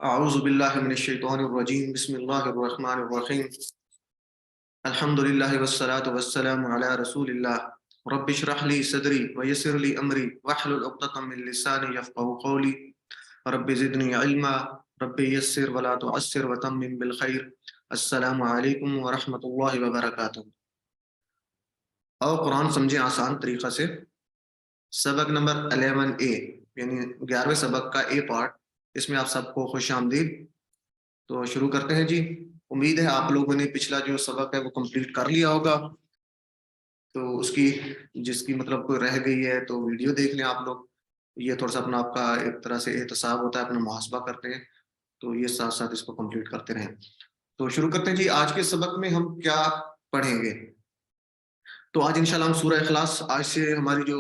اعوذ باللہ من الشیطان الرجیم بسم اللہ الرحمن الرحیم الحمد للہ والصلاة والسلام علی رسول اللہ رب اشرح لی صدری ویسر لی امری واحلل عقدۃ من لسانی یفقہوا قولی رب زدنی علما رب یسر ولا تعسر وتمم بالخیر السلام علیکم ورحمۃ اللہ وبرکاتہ۔ اور قرآن سمجھیں آسان طریقہ سے، سبق نمبر 11A یعنی 11ویں سبق کا اے پارٹ، اس میں آپ سب کو خوش آمدید۔ تو شروع کرتے ہیں جی۔ امید ہے آپ لوگوں نے پچھلا جو سبق ہے وہ کمپلیٹ کر لیا ہوگا، تو اس کی جس کی مطلب کوئی رہ گئی ہے تو ویڈیو دیکھ لیں آپ لوگ۔ یہ تھوڑا سا اپنا آپ کا ایک طرح سے احتساب ہوتا ہے، اپنا محاسبہ کرتے ہیں، تو یہ ساتھ ساتھ اس کو کمپلیٹ کرتے رہیں۔ تو شروع کرتے ہیں جی۔ آج کے سبق میں ہم کیا پڑھیں گے؟ تو آج انشاءاللہ ہم سورہ اخلاص، آج سے ہماری جو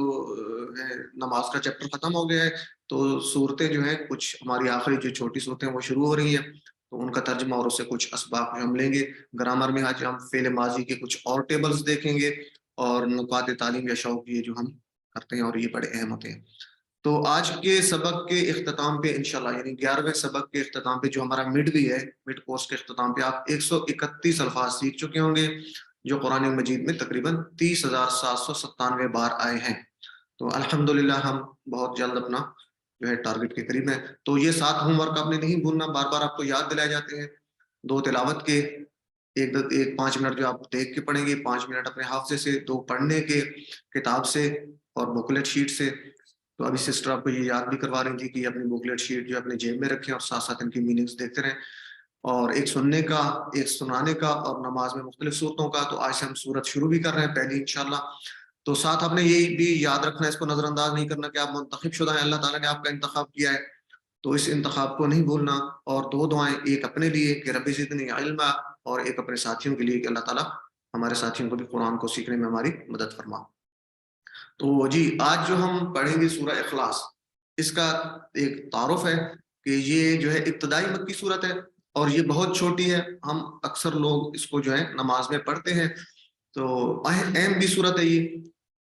ہے نماز کا چیپٹر ختم ہو گیا ہے، تو صورتیں جو ہیں کچھ ہماری آخری جو چھوٹی صورتیں وہ شروع ہو رہی ہیں، تو ان کا ترجمہ اور اس سے کچھ اسباق ہم لیں گے۔ گرامر میں آج ہم فعل ماضی کے کچھ اور ٹیبلز دیکھیں گے، اور نکات تعلیم یا شوق یہ جو ہم کرتے ہیں اور یہ بڑے اہم ہوتے ہیں۔ تو آج کے سبق کے اختتام پہ انشاءاللہ یعنی 11ویں سبق کے اختتام پہ جو ہمارا مڈ بھی ہے، مڈ کورس کے اختتام پہ آپ 131 الفاظ سیکھ چکے ہوں گے، جو قرآن مجید میں تقریباً 30,797 بار آئے ہیں۔ تو الحمدللہ ہم بہت جلد اپنا جو ہے ٹارگٹ کے قریب ہیں۔ تو یہ 7 ہوم ورک آپ نے نہیں بھولنا، بار بار آپ کو یاد دلائے جاتے ہیں۔ 2 تلاوت کے، ایک 5 منٹ جو آپ دیکھ کے پڑھیں گے، 5 منٹ اپنے حافظے سے، 2 پڑھنے کے کتاب سے اور بکلیٹ شیٹ سے۔ تو ابھی سسٹر آپ کو یہ یاد بھی کروا رہی تھی کہ اپنی بکلیٹ شیٹ جو اپنے جیب میں رکھیں اور ساتھ ساتھ ان کی میننگز دیکھتے رہیں، اور ایک سننے کا، ایک سنانے کا، اور نماز میں مختلف صورتوں کا۔ تو آج سے ہم صورت شروع بھی کر رہے ہیں پہلی انشاءاللہ۔ تو ساتھ آپ نے یہ بھی یاد رکھنا ہے، اس کو نظر انداز نہیں کرنا کہ آپ منتخب شدہ ہیں، اللہ تعالیٰ نے آپ کا انتخاب کیا ہے، تو اس انتخاب کو نہیں بھولنا۔ اور 2 دعائیں، ایک اپنے لیے کہ رب زدنی علما، اور ایک اپنے ساتھیوں کے لیے کہ اللہ تعالیٰ ہمارے ساتھیوں کو بھی قرآن کو سیکھنے میں ہماری مدد فرما۔ تو جی آج جو ہم پڑھیں گے سورہ اخلاص، اس کا ایک تعارف ہے کہ یہ جو ہے ابتدائی مکی صورت ہے اور یہ بہت چھوٹی ہے۔ ہم اکثر لوگ اس کو جو ہے نماز میں پڑھتے ہیں، تو اہم بھی صورت ہے یہ۔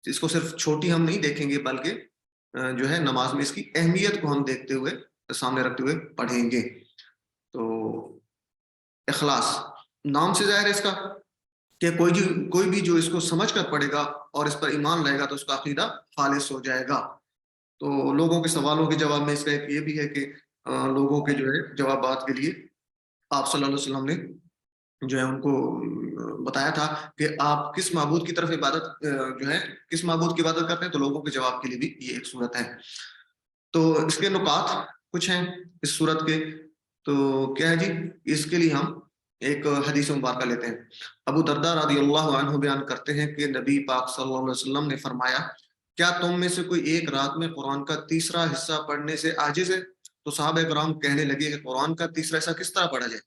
اس کو صرف چھوٹی ہم نہیں دیکھیں گے، بلکہ جو ہے نماز میں اس کی اہمیت کو ہم دیکھتے ہوئے، سامنے رکھتے ہوئے پڑھیں گے۔ تو اخلاص نام سے ظاہر ہے اس کا کہ کوئی بھی جو اس کو سمجھ کر پڑھے گا اور اس پر ایمان لائے گا تو اس کا عقیدہ خالص ہو جائے گا۔ تو لوگوں کے سوالوں کے جواب میں اس کا ایک یہ بھی ہے کہ لوگوں کے جو ہے جوابات کے لیے آپ صلی اللہ علیہ وسلم نے جو ہے ان کو بتایا تھا کہ آپ کس معبود کی طرف عبادت جو ہے کس معبود کی عبادت کرتے ہیں، تو لوگوں کے جواب کے لیے بھی یہ ایک صورت ہے۔ تو اس کے نکات کچھ ہیں اس صورت کے، تو کیا ہے جی، اس کے لیے ہم ایک حدیث مبارکہ لیتے ہیں۔ ابو درداء رضی اللہ عنہ بیان کرتے ہیں کہ نبی پاک صلی اللہ علیہ وسلم نے فرمایا، کیا تم میں سے کوئی ایک رات میں قرآن کا تیسرا حصہ پڑھنے سے عاجز ہے؟ تو صحابہ کرام کہنے لگے کہ قرآن کا تیسرا حصہ کس طرح پڑھا جائے؟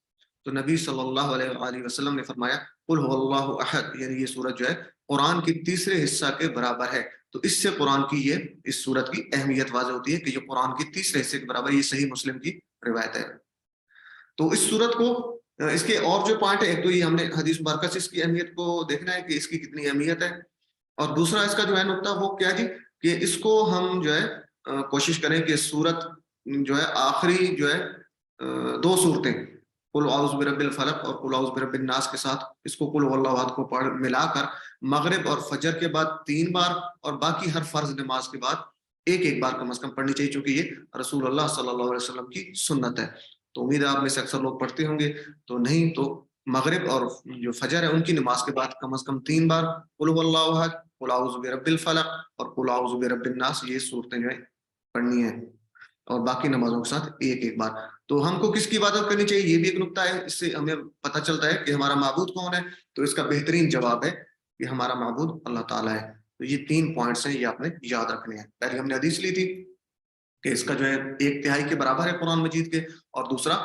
تو نبی صلی اللہ علیہ وآلہ وسلم نے فرمایا، قل هو اللہ احد، یعنی یہ سورت جو ہے قرآن کے تیسرے حصہ کے برابر ہے۔ تو اس سے قرآن کی اس سورت کی اہمیت واضح ہوتی ہے کہ یہ قرآن کے تیسرے حصے کے برابر، یہ صحیح مسلم کی روایت ہے۔ تو اس سورت کو اس کے اور جو پوائنٹ ہے، ایک تو یہ ہم نے حدیث مبارکہ سے اس کی اہمیت کو دیکھنا ہے کہ اس کی کتنی اہمیت ہے، اور دوسرا اس کا جو ہے نقطہ وہ کیا جی کہ اس کو ہم جو ہے کوشش کریں کہ سورت جو ہے آخری جو ہے 2 صورتیں قل اعوذ برب الفلق اور قل اعوذ برب الناس کے ساتھ اس کو قل واللہ احد کو پڑھ ملا کر مغرب اور فجر کے بعد 3 بار اور باقی ہر فرض نماز کے بعد ایک بار کم از کم پڑھنی چاہیے، چونکہ یہ رسول اللہ صلی اللہ علیہ وسلم کی سنت ہے۔ تو امید ہے آپ میں سے اکثر لوگ پڑھتے ہوں گے، تو نہیں تو مغرب اور جو فجر ہے ان کی نماز کے بعد کم از کم 3 بار قل واللہ احد، قل اعوذ برب الفلق اور قل اعوذ برب الناس، یہ صورتیں جو ہے پڑھنی ہیں، اور باقی نمازوں کے ساتھ ایک بار۔ تو ہم کو کس کی عبادت کرنی چاہیے یہ بھی ایک نقطہ ہے، اس سے ہمیں پتہ چلتا ہے کہ ہمارا معبود کون ہے۔ تو اس کا بہترین جواب ہے کہ ہمارا معبود اللہ تعالیٰ ہے۔ تو یہ 3 پوائنٹس ہیں، یہ آپ نے یاد رکھنے ہیں۔ پہلے ہم نے حدیث لی تھی کہ اس کا جو ہے 1/3 کے برابر ہے قرآن مجید کے، اور دوسرا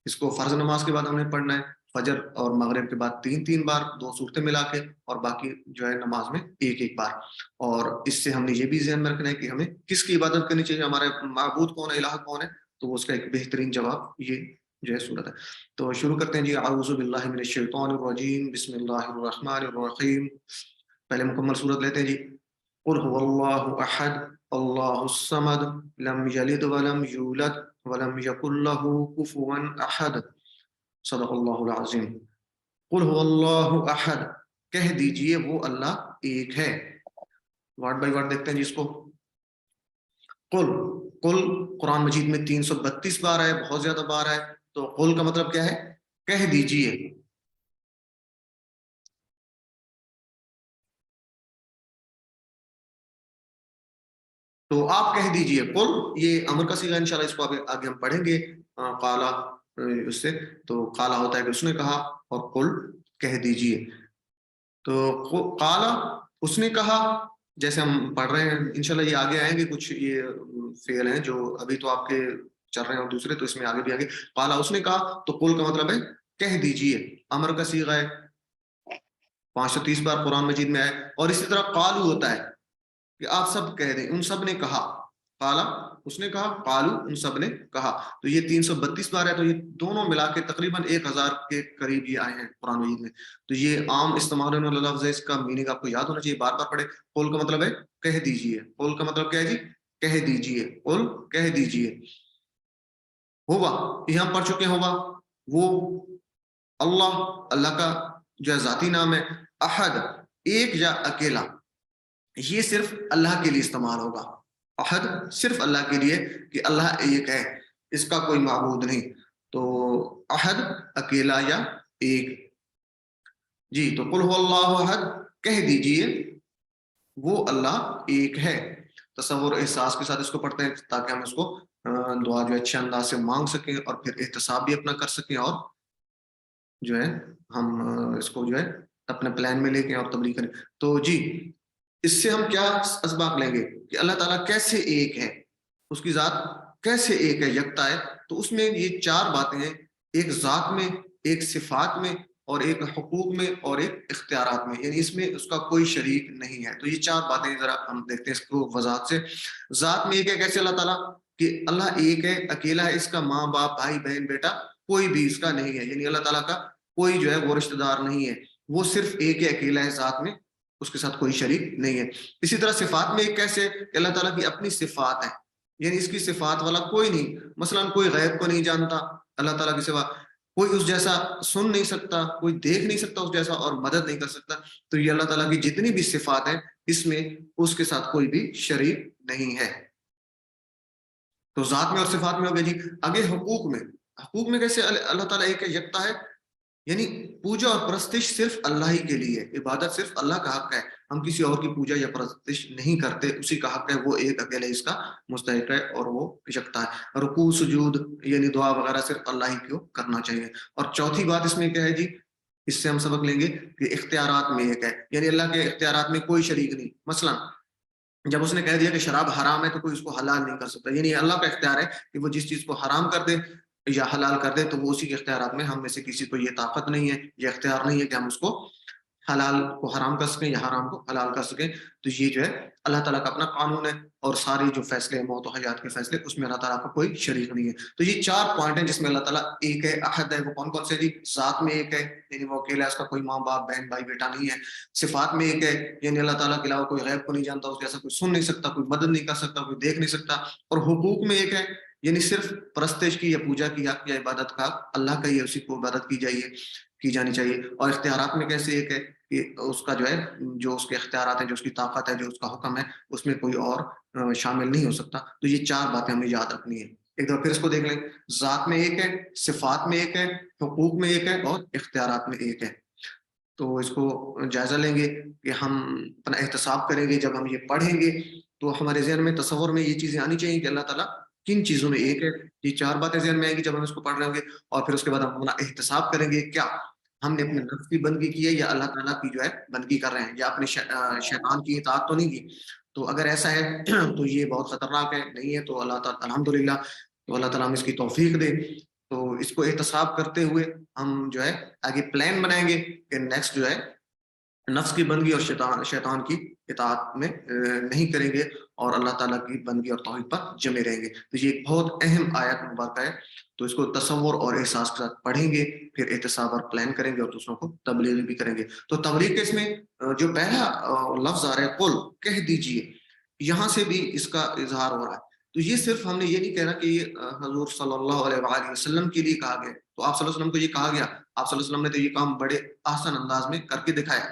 اس کو فرض نماز کے بعد ہم نے پڑھنا ہے، فجر اور مغرب کے بعد 3 بار 2 صورتیں ملا کے، اور باقی جو ہے نماز میں ایک بار۔ اور اس سے ہم نے یہ بھی ذہن میں رکھنا ہے کہ ہمیں کس کی عبادت کرنی چاہیے، ہمارے معبود کون ہے، الہ کون ہے، تو اس کا ایک بہترین جواب یہ جو ہے صورت ہے۔ تو شروع کرتے ہیں جی۔ اعوذ باللہ من الشیطان الرجیم، بسم اللہ الرحمن الرحیم۔ پہلے مکمل صورت لیتے ہیں جی۔ قل هو الله احد الله الصمد لم يلد ولم يولد ولم يكن له كفوا احد صدق اللہ العظیم. قل هو اللہ احد، کہہ دیجئے وہ اللہ ایک ہے. ورڈ بائی ورڈ دیکھتے ہیں جس کو. قل، قل قرآن مجید میں 332 بار ہے، بہت زیادہ بار ہے. تو قل کا مطلب کیا ہے؟ کہہ دیجئے. تو آپ کہہ دیجئے. قل یہ امر کا صیغہ، انشاءاللہ اس کو آگے ہم پڑھیں گے. قالا اس سے تو قالا ہوتا ہے کہ اس نے کہا، اور قل کہہ دیجئے. تو قالا اس نے کہا، جیسے ہم پڑھ رہے ہیں انشاءاللہ یہ آگے آئیں گے. کچھ یہ فعل ہیں جو ابھی تو آپ کے چل رہے ہیں اور دوسرے تو اس میں آگے بھی آگے. قالا اس نے کہا، تو قل کا مطلب ہے کہہ دیجئے. امر کا صیغہ ہے، 530 بار قرآن مجید میں ہے. اور اسی طرح قالو ہوتا ہے کہ آپ سب کہہ دیں، ان سب نے کہا. قالا اس نے کہا، قالو ان سب نے کہا. تو یہ 332 بار ہے. تو یہ دونوں ملا کے تقریباً 1000 کے قریب یہ آئے ہیں قرآن مجید میں. تو یہ عام استعمال ہونے والا لفظ ہے، اس کا میننگ آپ کو یاد ہونا چاہیے، بار بار پڑھے. قول کا مطلب ہے کہہ دیجئے. قول کا مطلب کیا ہے جی؟ کہہ دیجئے. قول کہہ دیجئے. ہوا یہاں پڑھ چکے. ہوا وہ اللہ، اللہ کا جو ہے ذاتی نام ہے. احد ایک یا اکیلا، یہ صرف اللہ کے لیے استعمال ہوگا. احد صرف اللہ کے لیے کہ اللہ ایک ہے، اس کا کوئی معبود نہیں. تو احد اکیلا یا ایک. جی تو قل هو اللہ احد، کہہ دیجئے وہ اللہ ایک ہے. تصور احساس کے ساتھ اس کو پڑھتے ہیں تاکہ ہم اس کو دعا جو اچھے انداز سے مانگ سکیں اور پھر احتساب بھی اپنا کر سکیں، اور جو ہے ہم اس کو جو ہے اپنے پلان میں لے کے اور تبلیغ کریں. تو جی اس سے ہم کیا اسباق لیں گے کہ اللہ تعالیٰ کیسے ایک ہے، اس کی ذات کیسے ایک ہے، یکتا ہے. تو اس میں یہ 4 باتیں ہیں، ایک ذات میں، ایک صفات میں، اور ایک حقوق میں، اور ایک اختیارات میں. یعنی اس میں اس کا کوئی شریک نہیں ہے. تو یہ 4 باتیں ذرا ہم دیکھتے ہیں اس کو وضاحت سے. ذات میں ایک ہے کیسے اللہ تعالیٰ؟ کہ اللہ ایک ہے، اکیلا ہے، اس کا ماں باپ بھائی بہن بیٹا کوئی بھی اس کا نہیں ہے. یعنی اللہ تعالیٰ کا کوئی جو ہے وہ رشتہ دار نہیں ہے، وہ صرف ایک ہے، اکیلا ہے ذات میں، اس کے ساتھ کوئی شریک نہیں ہے. اسی طرح صفات میں ایک کیسے کہ اللہ تعالیٰ کی اپنی صفات ہیں، یعنی اس کی صفات والا کوئی نہیں. مثلا کوئی غیب کو نہیں جانتا اللہ تعالیٰ کے سوا، کوئی اس جیسا سن نہیں سکتا، کوئی دیکھ نہیں سکتا اس جیسا، اور مدد نہیں کر سکتا. تو یہ اللہ تعالیٰ کی جتنی بھی صفات ہیں اس میں اس کے ساتھ کوئی بھی شریک نہیں ہے. تو ذات میں اور صفات میں ہو گیا جی. آگے حقوق میں. حقوق میں کیسے اللہ تعالیٰ ایک ہے، یکتا ہے، یعنی پوجا اور پرستش صرف اللہ ہی کے لیے، عبادت صرف اللہ کا حق ہے. ہم کسی اور کی پوجا یا پرستش نہیں کرتے، اسی کا حق ہے، وہ ایک اکیلے اس کا مستحق ہے اور وہ یکتا ہے. رکوع سجود یعنی دعا وغیرہ صرف اللہ ہی کو کرنا چاہیے. اور چوتھی بات اس میں کیا ہے جی، اس سے ہم سبق لیں گے کہ اختیارات میں ایک ہے، یعنی اللہ کے اختیارات میں کوئی شریک نہیں. مثلا جب اس نے کہہ دیا کہ شراب حرام ہے تو کوئی اس کو حلال نہیں کر سکتا. یعنی اللہ کا اختیار ہے کہ وہ جس چیز کو حرام کر دے یا حلال کر دے، تو وہ اسی کے اختیارات میں. ہم میں سے کسی کو یہ طاقت نہیں ہے، یہ اختیار نہیں ہے کہ ہم اس کو حلال کو حرام کر سکیں یا حرام کو حلال کر سکیں. تو یہ جو ہے اللہ تعالیٰ کا اپنا قانون ہے، اور ساری جو فیصلے موت و حیات کے فیصلے اس میں اللہ تعالیٰ کا کوئی شریک نہیں ہے. تو یہ 4 پوائنٹ ہیں جس میں اللہ تعالیٰ ایک ہے، احد ہے. وہ کون کون سے جی؟ ذات میں ایک ہے، یعنی وہ اکیلا ہے، اس کا کوئی ماں باپ بہن بھائی بیٹا نہیں ہے. صفات میں ایک ہے، یعنی اللہ تعالیٰ کے علاوہ کوئی غیب کو نہیں جانتا، اس جیسا کوئی سن نہیں سکتا، کوئی مدد نہیں کر سکتا، کوئی دیکھ نہیں سکتا. اور حقوق میں ایک ہے، یعنی صرف پرستش کی یا پوجا کی حق یا عبادت کا اللہ کا ہی ہے، اسی کو عبادت کی جانی چاہیے. اور اختیارات میں کیسے ایک ہے کہ اس کا جو ہے جو اس کے اختیارات ہیں، جو اس کی طاقت ہے، جو اس کا حکم ہے، اس میں کوئی اور شامل نہیں ہو سکتا. تو یہ 4 باتیں ہمیں یاد رکھنی ہے. ایک دفعہ پھر اس کو دیکھ لیں. ذات میں ایک ہے، صفات میں ایک ہے، حقوق میں ایک ہے، اور اختیارات میں ایک ہے. تو اس کو جائزہ لیں گے کہ ہم اپنا احتساب کریں گے. جب ہم یہ پڑھیں گے تو ہمارے ذہن میں تصور میں یہ چیزیں آنی چاہیے کہ اللہ تعالیٰ کن چیزوں میں ایک ہے. یہ 4 باتیں ذہن میں آئیں گی جب ہم اس کو پڑھ رہے ہوں گے. اور پھر اس کے بعد ہم اپنا احتساب کریں گے، کیا ہم نے اپنے نفس کی بندگی کی ہے یا اللہ تعالیٰ کی جو ہے بندگی کر رہے ہیں، یا اپنے شیطان کی اطاعت تو نہیں کی. تو اگر ایسا ہے تو یہ بہت خطرناک ہے. نہیں ہے تو اللہ تعالیٰ الحمدللہ، تو اللہ تعالیٰ ہم اس کی توفیق دے. تو اس کو احتساب کرتے ہوئے ہم جو ہے آگے پلان بنائیں گے کہ نیکسٹ جو ہے نفس کی بندگی اور شیطان کی اطاعت میں نہیں کریں گے، اور اللہ تعالیٰ کی بندگی اور توحید پر جمے رہیں گے۔ تو یہ ایک بہت اہم آیت مبارکہ ہے، تو اس کو تصور اور احساس کے ساتھ پڑھیں گے، پھر احتساب اور پلان کریں گے، اور دوسروں کو تبلیغ بھی کریں گے۔ تو تبلیغ کے اس میں جو پہلا لفظ آ رہا ہے قل، کہہ دیجئے، یہاں سے بھی اس کا اظہار ہو رہا ہے۔ تو یہ صرف ہم نے یہ نہیں کہنا کہ یہ حضور صلی اللہ علیہ وآلہ وسلم کے لیے کہا گیا، تو آپ صلی اللہ علیہ وسلم کو یہ کہا گیا، آپ صلی اللہ علیہ وسلم نے تو یہ کام بڑے آسان انداز میں کر کے دکھایا،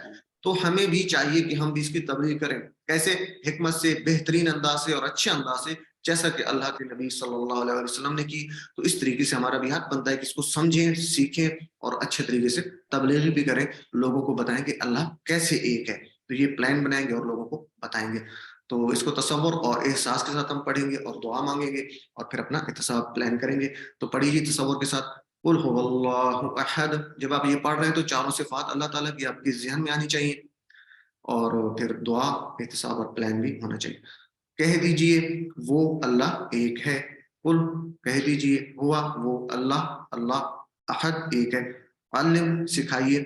تو ہمیں بھی چاہیے کہ ہم بھی اس کی تبلیغ کریں، کیسے؟ حکمت سے، بہترین انداز سے اور اچھے انداز سے، جیسا کہ اللہ کے نبی صلی اللہ علیہ وسلم نے کی۔ تو اس طریقے سے ہمارا بھی حق بنتا ہے کہ اس کو سمجھیں، سیکھیں، اور اچھے طریقے سے تبلیغ بھی کریں، لوگوں کو بتائیں کہ اللہ کیسے ایک ہے۔ تو یہ پلان بنائیں گے اور لوگوں کو بتائیں گے۔ تو اس کو تصور اور احساس کے ساتھ ہم پڑھیں گے اور دعا مانگیں گے، اور پھر اپنا احتساب پلان کریں گے۔ تو پڑھیے تصور کے ساتھ، قل هو اللہ احد۔ جب آپ یہ پڑھ رہے ہیں تو چاروں صفات اللہ تعالیٰ کی آپ کے ذہن میں آنی چاہیے، اور پھر دعا، احتساب اور پلان بھی ہونا چاہیے۔ کہہ دیجئے وہ اللہ ایک ہے، قل، کہہ دیجئے، ہوا، وہ اللہ، اللہ احد ایک ہے، علم، سکھائیے۔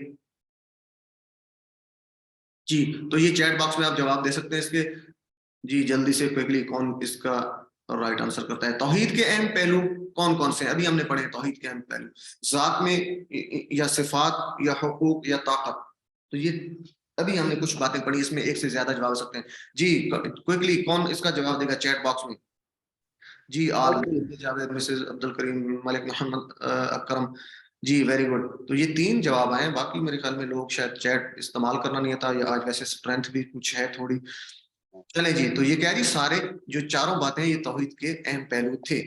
جی، تو یہ چیٹ باکس میں آپ جواب دے سکتے ہیں اس کے۔ جی جلدی سے کوئکلی، کون اس کا رائٹ آنسر کرتا ہے؟ توحید کے اہم پہلو کون کون سے ہیں؟ ابھی ہم نے پڑھے توحید کے اہم پہلو، ذات میں یا صفات یا حقوق یا طاقت۔ تو یہ ابھی ہم نے کچھ باتیں پڑھی، اس میں ایک سے زیادہ جواب ہو سکتے ہیں۔ جی کوئکلی کون اس کا جواب دے گا چیٹ باکس میں؟ جی آل، جاوید، مسز عبد الکریم، ملک محمد، اکرم۔ جی ویری گڈ۔ تو یہ 3 جواب آئے ہیں، باقی میرے خیال میں لوگ شاید چیٹ استعمال کرنا نہیں آتا، یا آج ویسے اسٹرینتھ بھی کچھ ہے تھوڑی۔ چلیں جی، تو یہ کہہ رہی سارے جو چاروں باتیں یہ توحید کے اہم پہلو تھے۔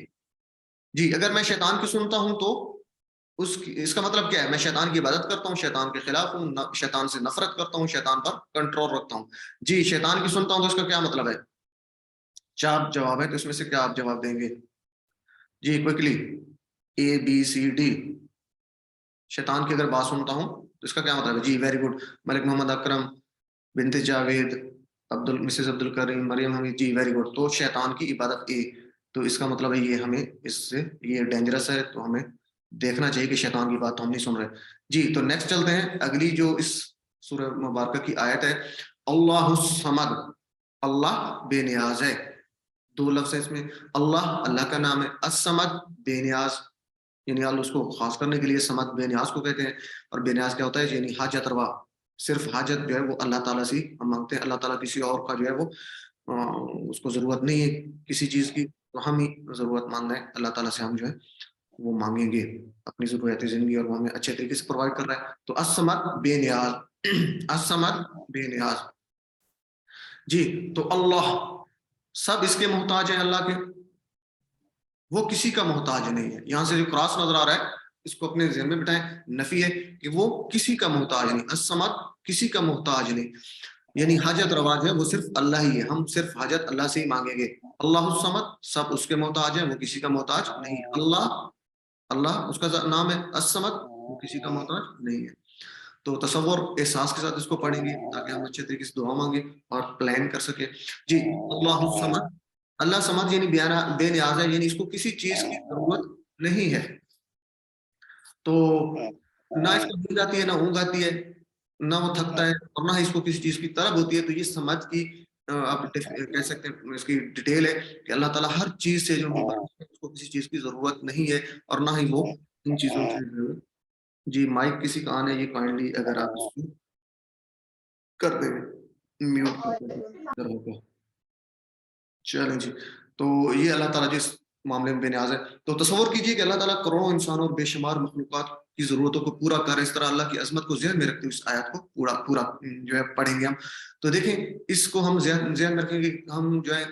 جی، اگر میں شیطان کی سنتا ہوں تو اس کا مطلب کیا ہے؟ میں شیطان کی عبادت کرتا ہوں، شیطان کے خلاف ہوں، شیطان سے نفرت کرتا ہوں، شیطان پر کنٹرول رکھتا ہوں۔ جی، شیطان کی سنتا ہوں تو اس کا کیا مطلب ہے؟ 4 جواب ہے، تو اس میں سے کیا آپ جواب دیں گے؟ جی کوئکلی، اے بی سی ڈی۔ شیطان کی اگر بات سنتا ہوں تو اس کا کیا مطلب ہے؟ جی ویری گڈ، ملک محمد اکرم، بنت جاوید، مسز عبد الکریم، مریم حمید۔ جی ویری گڈ۔ تو شیطان کی عبادت اے، تو اس کا مطلب ہے یہ ہمیں اس سے یہ ڈینجرس ہے، تو ہمیں دیکھنا چاہیے کہ شیطان کی بات تو ہم نہیں سن رہے۔ جی تو نیکسٹ چلتے ہیں، اگلی جو اس سورہ مبارکہ کی آیت ہے، اللہ الصمد، اللہ بے نیاز ہے۔ 2 لفظ ہے اس میں، اللہ اللہ کا نام ہے، الصمد بے نیاز، یعنی اللہ اس کو خاص کرنے کے لیے صمد بے نیاز کو کہتے ہیں۔ اور بے نیاز کیا ہوتا ہے؟ یعنی حاجت روا، صرف حاجت جو ہے وہ اللہ تعالیٰ سے ہم مانگتے ہیں، اللہ تعالیٰ کسی اور کا جو ہے وہ اس کو ضرورت نہیں ہے کسی چیز کی، تو ہم ہی ضرورت مند ہیں، اللہ تعالیٰ سے ہم جو ہے وہ مانگیں گے اپنی ضروریات زندگی، اور وہ ہمیں اچھے طریقے سے پرووائڈ کر رہا ہے۔ تو الصمد بے نیاز، الصمد بے نیاز۔ جی تو اللہ، سب اس کے محتاج ہیں اللہ کے، وہ کسی کا محتاج نہیں ہے۔ یہاں سے جو کراس نظر آ رہا ہے اس کو اپنے ذہن میں بٹھائیں، نفی ہے کہ وہ کسی کا محتاج نہیں، الصمد کسی کا محتاج نہیں، یعنی حاجت روا ہے وہ صرف اللہ ہی ہے، ہم صرف حاجت اللہ سے ہی مانگیں گے۔ اللہ الصمد، سب اس کے محتاج ہیں، وہ کسی کا محتاج نہیں ہے۔ اللہ، اللہ اس کا نام ہے، الصمد وہ کسی کا محتاج نہیں ہے۔ تو تصور احساس کے ساتھ اس کو پڑھیں گے تاکہ ہم اچھے طریقے سے دعا مانگیں اور پلان کر سکیں۔ جی اللہ الصمد، اللہ سمد یعنی بے نیاز ہے، یعنی اس کو کسی چیز کی ضرورت نہیں ہے، تو نہ اس کو نیند آتی ہے، نہ اونگ آتی ہے، نہ وہ تھکتا ہے، اور نہ ہی اس کو کسی چیز کی طلب ہوتی ہے۔ تو یہ سمجھ کی آپ کہہ سکتے ہیں اس کی ڈیٹیل ہے کہ اللہ تعالیٰ ہر چیز سے جو اس کو کسی چیز کی ضرورت نہیں ہے، اور نہ ہی وہ ان چیزوں سے۔ جی مائک کسی کا آن ہے، یہ کائنڈلی اگر آپ اس کو کر دیں میوٹ کر دیں۔ چلیں جی، تو یہ اللہ تعالیٰ جس معاملے میں بے نیاز ہے۔ تو تصور کیجئے کہ اللہ تعالیٰ کروڑوں انسانوں اور بے شمار مخلوقات کی ضرورتوں کو پورا کر، اس طرح اللہ کی عظمت کو ذہن میں رکھتے ہوئے اس آیت کو پورا جو ہے پڑھیں گے ہم۔ تو دیکھیں اس کو ہم ذہن رکھیں گے، ہم جو ہے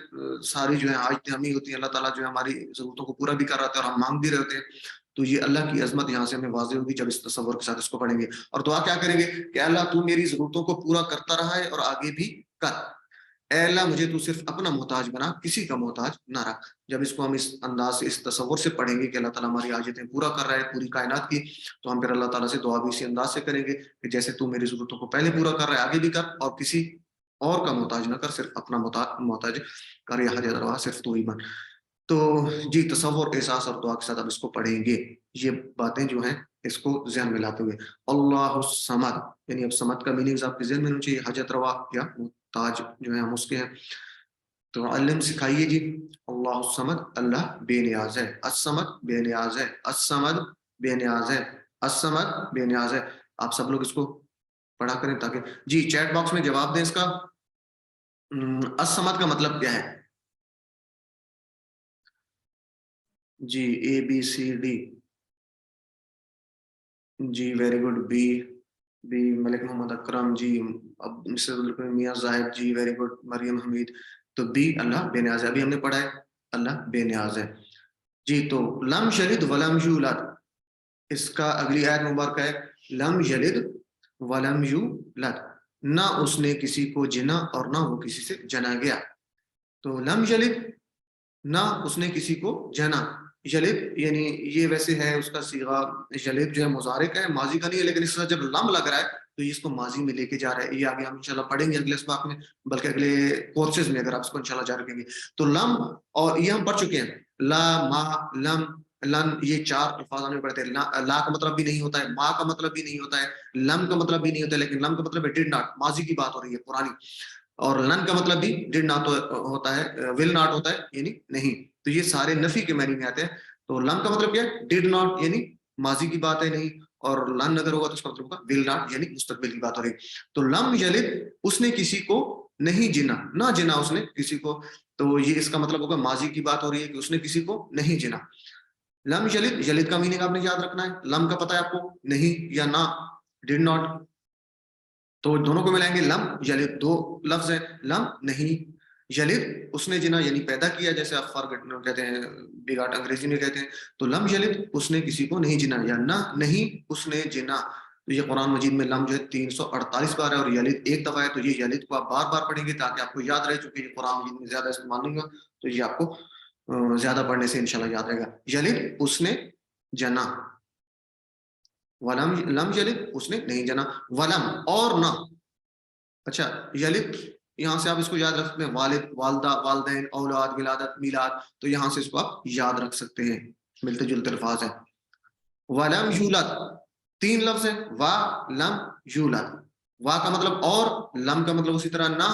ساری جو ہے آج ہم ہی ہوتی ہے، اللہ تعالیٰ جو ہے ہماری ضرورتوں کو پورا بھی کر رہا ہے اور ہم مانگ بھی رہے ہوتے ہیں۔ تو یہ اللہ کی عظمت یہاں سے ہمیں واضح ہوگی جب اس تصور کے ساتھ اس کو پڑھیں گے، اور دعا کیا کریں گے کہ اللہ تو میری ضرورتوں کو پورا کرتا رہا ہے اور آگے بھی کر، اے اللہ مجھے تو صرف اپنا محتاج بنا، کسی کا محتاج نہ رکھ۔ جب اس کو ہم اس انداز سے، اس تصور سے پڑھیں گے کہ اللہ تعالیٰ ہماری حاجتیں پورا کر رہا ہے پوری کائنات کی، تو ہم پھر اللہ تعالیٰ سے دعا بھی اسی انداز سے کریں گے کہ جیسے تو میری ضرورتوں کو پہلے پورا کر رہا ہے آگے بھی کر، اور کسی اور کا محتاج نہ کر، صرف اپنا محتاج کر، یا حاجت روا صرف تو ہی بن۔ تو جی تصور احساس اور دعا کے ساتھ اب اس کو پڑھیں گے۔ یہ باتیں جو ہیں اس کو ذہن میں لاتے ہوئے اللہ الصمد، یعنی اب صمد کا میننگ آپ کے ذہن میں ہونا چاہیے، حاجت روا یا محتاج جو ہے ہم اس کے ہیں. تو علم سکھائیے جی. اللہ الصمد، اللہ بے نیاز ہے. الصمد بے نیاز ہے. الصمد بے نیاز ہے. الصمد بے نیاز ہے. آپ سب لوگ اس کو پڑھا کریں تاکہ جی چیٹ باکس میں جواب دیں اس کا. الصمد کا مطلب کیا ہے جی؟ اے بی سی ڈی جی ویری گڈ. بی ملک محمد اکرم جی، اب میاں زاہد جی ویری گڈ. مریم حمید. تو بی اللہ بے نیاز ہے، ابھی ہم نے پڑھا ہے اللہ بے نیاز ہے جی. تو لم یلد ولم یولد، اس کا اگلی آیت مبارکہ ہے لم یلد ولم یولد، نہ اس نے کسی کو جنا اور نہ وہ کسی سے جنا گیا. تو لم یلد، نہ اس نے کسی کو جنا. یلد یعنی یہ ویسے ہے اس کا صیغہ یلد جو ہے مضارع کا ہے، ماضی کا نہیں ہے، لیکن اس کا جب لم لگ رہا ہے تو یہ اس کو ماضی میں لے کے جا رہا ہے. یہ آگے ہم انشاءاللہ پڑھیں گے اگلے اسباق میں، بلکہ اگلے کورسز میں اگر آپ اس کو انشاءاللہ جاری رکھیں گے. تو لم، اور یہ ہم پڑھ چکے ہیں لا، ما، لم، لن، یہ چار الفاظ ہم نے پڑھتے ہیں. لا کا مطلب بھی نہیں ہوتا ہے، ما کا مطلب بھی نہیں ہوتا ہے، لم کا مطلب بھی نہیں ہوتا ہے، لیکن لم کا مطلب ہے ڈڈ ناٹ، ماضی کی بات ہو رہی ہے پرانی. اور لن کا مطلب بھی ڈڈ ناٹ ہوتا ہے، ول ناٹ ہوتا ہے یعنی نہیں. تو یہ سارے نفی کے معنی میں آتے ہیں. تو لم کا مطلب کیا ہے؟ ڈڈ ناٹ یعنی ماضی کی بات ہے نہیں، اور لن اگر ہوگا تو اس کا مطلب ہوگا ول ناٹ یعنی مستقبل کی بات ہو رہی. تو لم یلد، اس نے کسی کو نہیں جنا، نہ جنا اس نے کسی کو، تو یہ اس کا مطلب ہوگا ماضی کی بات ہو رہی ہے کہ اس نے کسی کو نہیں جنا. لم یلد، یلد کا میننگ آپ نے یاد رکھنا ہے. لم کا پتہ ہے آپ کو، نہیں یا نہ، ڈڈ ناٹ. تو دونوں کو ملائیں گے لم یلد، دو لفظ ہیں. لم نہیں، یلد اس نے جنا یعنی پیدا کیا، جیسے آپ کہتے ہیں بگاٹ انگریزی میں کہتے ہیں. تو لم یلد اس نے کسی کو نہیں جنا، یا نہ نہیں اس نے جنا. تو یہ قرآن مجید میں لم جو ہے 348 بار ہے، اور یلد ایک دفعہ ہے. تو یہ یلد کو آپ بار بار پڑھیں گے تاکہ آپ کو یاد رہے، چونکہ یہ قرآن مجید میں زیادہ استعمال نہیں ہوا تو یہ آپ کو زیادہ پڑھنے سے انشاءاللہ یاد رہے گا. یلد اس نے جنا، ولم، لم یلد اس نے نہیں جنا، ولم اور نہ. اچھا یلد یہاں سے آپ اس کو یاد رکھ سکتے ہیں، والد، والدہ، والدین، اولاد، ولادت، میلاد. تو یہاں سے اس کو آپ یاد رکھ سکتے ہیں، ملتے جلتے الفاظ ہیں. ولم یولد، تین لفظ ہیں، وا، لم، یولد. وا کا مطلب اور، لم کا مطلب اسی طرح نہ،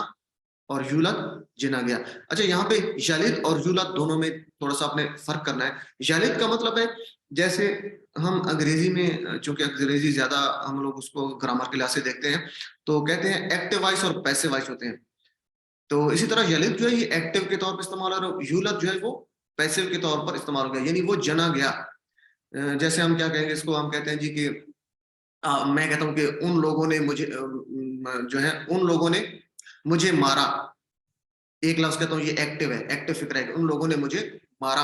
اور یولد جنا گیا. اچھا یہاں پہ یلد اور یولد دونوں میں تھوڑا سا آپ نے فرق کرنا ہے. یلد کا مطلب ہے جیسے ہم انگریزی میں، چونکہ انگریزی زیادہ ہم لوگ اس کو گرامر کے لحاظ سے دیکھتے ہیں، تو کہتے ہیں ایکٹیو وائس اور پیسو وائس ہوتے ہیں. تو اسی طرح یلد جو ہے یہ ایکٹیو کے طور پر استعمال ہو رہا ہے، یولد جو ہے وہ پیسو کے طور پر استعمال ہو گیا، یعنی وہ جنا گیا. جیسے ہم کیا کہیں گے اس کو، ہم کہتے ہیں جی کہ میں کہتا ہوں کہ ان لوگوں نے مجھے جو ہے ان لوگوں نے مجھے مارا. ایک لفظ کہتا ہوں یہ ایکٹیو ہے، ایکٹیو فکر ہے کہ ان لوگوں نے مجھے مارا.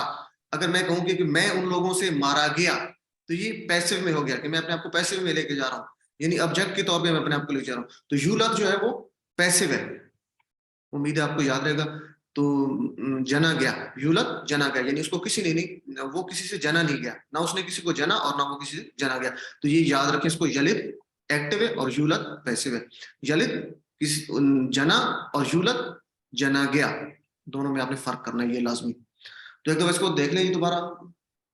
اگر میں کہوں کہ میں ان لوگوں سے مارا گیا تو یہ پیسو میں ہو گیا کہ میں اپنے آپ کو پیسو میں لے کے جا رہا ہوں، یعنی آبجیکٹ کے طور پہ میں اپنے آپ کو لے جا رہا ہوں. تو یولد جو ہے وہ پیسو ہے، امید ہے آپ کو یاد رہے گا. تو جنا گیا، یولد جنا گیا یعنی اس کو کسی نے نہیں، وہ کسی سے جنا نہیں گیا، نہ اس نے کسی کو جنا اور نہ وہ کسی سے جنا گیا. تو یہ یاد رکھیں اس کو، یلد ایکٹیو ہے اور یولد پیسو ہے. یلد جنا اور یولد جنا گیا، دونوں میں آپ نے فرق کرنا ہے، یہ لازمی. تو ایک دفعہ اس کو دیکھ لیں دوبارہ.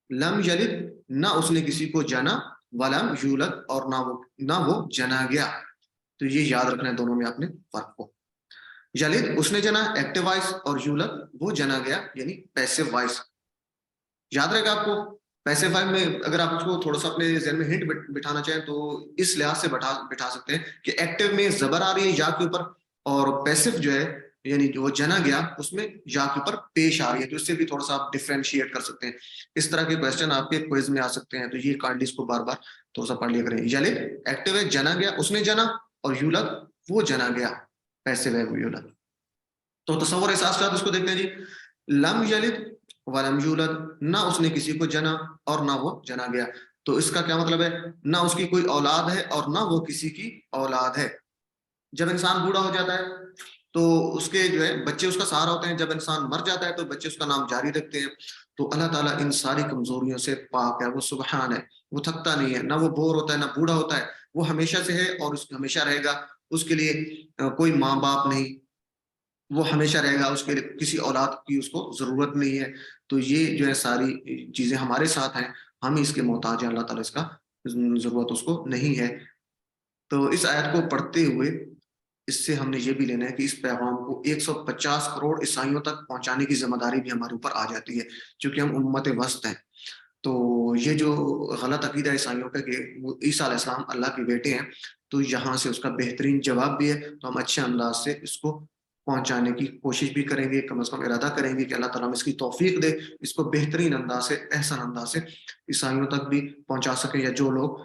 لم یلد، نہ اس نے کسی کو جنا، ولم یولد اور نہ وہ جنا گیا. تو یہ یاد رکھنا ہے دونوں میں آپ نے فرق کو. یلد اس نے جنا ایکٹیو وائس، اور یولد وہ جنا گیا یعنی پیسو وائس. یاد رہے گا آپ کو. پیسو وائس میں اگر آپ اس کو تھوڑا سا اپنے ذہن میں ہنٹ بٹھانا چاہیں تو اس لحاظ سے بٹھا سکتے ہیں کہ ایکٹیو میں زبر آ رہی ہے یا کے اوپر، اور پیسو جو ہے یعنی جو وہ جنا گیا اس میں یا کے اوپر پیش آ رہی ہے. تو اس سے بھی تھوڑا سا آپ ڈفرینشیٹ کر سکتے ہیں. اس طرح کے کویسچن آپ کے کوئز میں آ سکتے ہیں، تو یہ کارڈ اس کو بار بار تھوڑا سا پڑھ لیا کریں. یلد ایکٹیو ہے، جنا گیا، اس نے جنا، اور یولد وہ جنا گیا، پیسو ہے وہ یولد. تو تصور احساس کے ساتھ اس کو دیکھتے ہیں جی. لم یلد ولم یولد، نہ اس نے کسی کو جنا اور نہ وہ جنا گیا. تو اس کا کیا مطلب ہے؟ نہ اس کی کوئی اولاد ہے اور نہ وہ کسی کی اولاد ہے. جب انسان بوڑھا ہو جاتا ہے تو اس کے جو ہے بچے اس کا سہارا ہوتے ہیں، جب انسان مر جاتا ہے تو بچے اس کا نام جاری رکھتے ہیں. تو اللہ تعالیٰ ان ساری کمزوریوں سے پاک ہے، وہ سبحان ہے، وہ تھکتا نہیں ہے، نہ وہ بور ہوتا ہے، نہ بوڑھا ہوتا ہے. وہ ہمیشہ سے ہے اور ہمیشہ رہے گا. اس کے لیے کوئی ماں باپ نہیں، وہ ہمیشہ رہے گا، اس کے لیے کسی اولاد کی اس کو ضرورت نہیں ہے. تو یہ جو ہے ساری چیزیں ہمارے ساتھ ہیں، ہم اس کے محتاج ہیں. اللہ تعالیٰ اس کا ضرورت اس کو نہیں ہے. تو اس آیت کو پڑھتے ہوئے اس سے ہم نے یہ بھی لینا ہے کہ اس پیغام کو 150 کروڑ عیسائیوں تک پہنچانے کی ذمہ داری بھی ہمارے اوپر آ جاتی ہے، چونکہ ہم امت وسط ہیں. تو یہ جو غلط عقیدہ عیسائیوں کا کہ وہ عیسیٰ علیہ السلام اللہ کے بیٹے ہیں، تو یہاں سے اس کا بہترین جواب بھی ہے. تو ہم اچھے انداز سے اس کو پہنچانے کی کوشش بھی کریں گے، کم از کم ارادہ کریں گے کہ اللہ تعالیٰ اس کی توفیق دے، اس کو بہترین انداز سے، احسن انداز سے عیسائیوں تک بھی پہنچا سکے، یا جو لوگ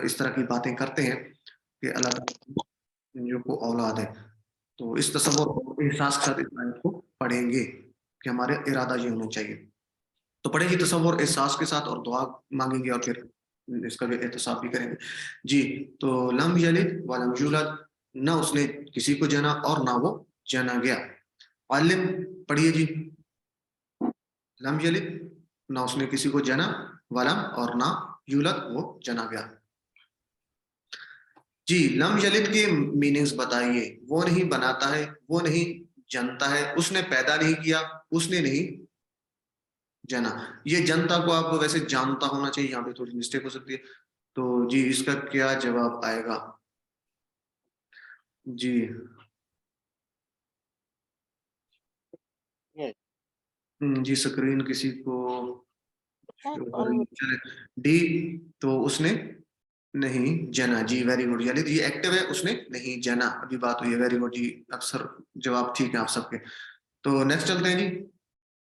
اس طرح کی باتیں کرتے ہیں کہ اللہ تعالیٰ جو کو اولاد ہے. تو اس تصور اور احساس کے ساتھ اس آیت کو پڑھیں گے کہ ہمارے ارادہ یہ ہونا چاہیے. تو پڑھیں گے تصور احساس کے ساتھ اور دعا مانگیں گے اور پھر اس کا بھی احتساب بھی کریں گے. جی تو لم یلد ولم یولد، نہ اس نے کسی کو جنا اور نہ وہ جنا گیا. علم پڑھیے جی. لم یلد، نہ اس نے کسی کو جنا، ولم اور نہ یولد وہ جنا گیا. جی لم یلد کے میننگز بتائیے. وہ نہیں بناتا ہے، وہ نہیں جنتا ہے، اس نے پیدا نہیں کیا، اس نے نہیں جنا. یہ جنتا کو آپ کو ویسے جانتا ہونا چاہیے، یہاں پہ تھوڑی مسٹیک ہو سکتی ہے. تو جی اس کا کیا جواب آئے گا؟ جی جی سکرین کسی کو ڈی، تو اس نے نہیں جنا. جی ویری گڈ. یعنی یہ ایکٹیو ہے، اس نے نہیں جنا. ابھی بات ہوئی ہے. ویری گڈ جی، اکثر جواب ٹھیک ہے آپ سب کے. تو نیکسٹ چلتے ہیں جی.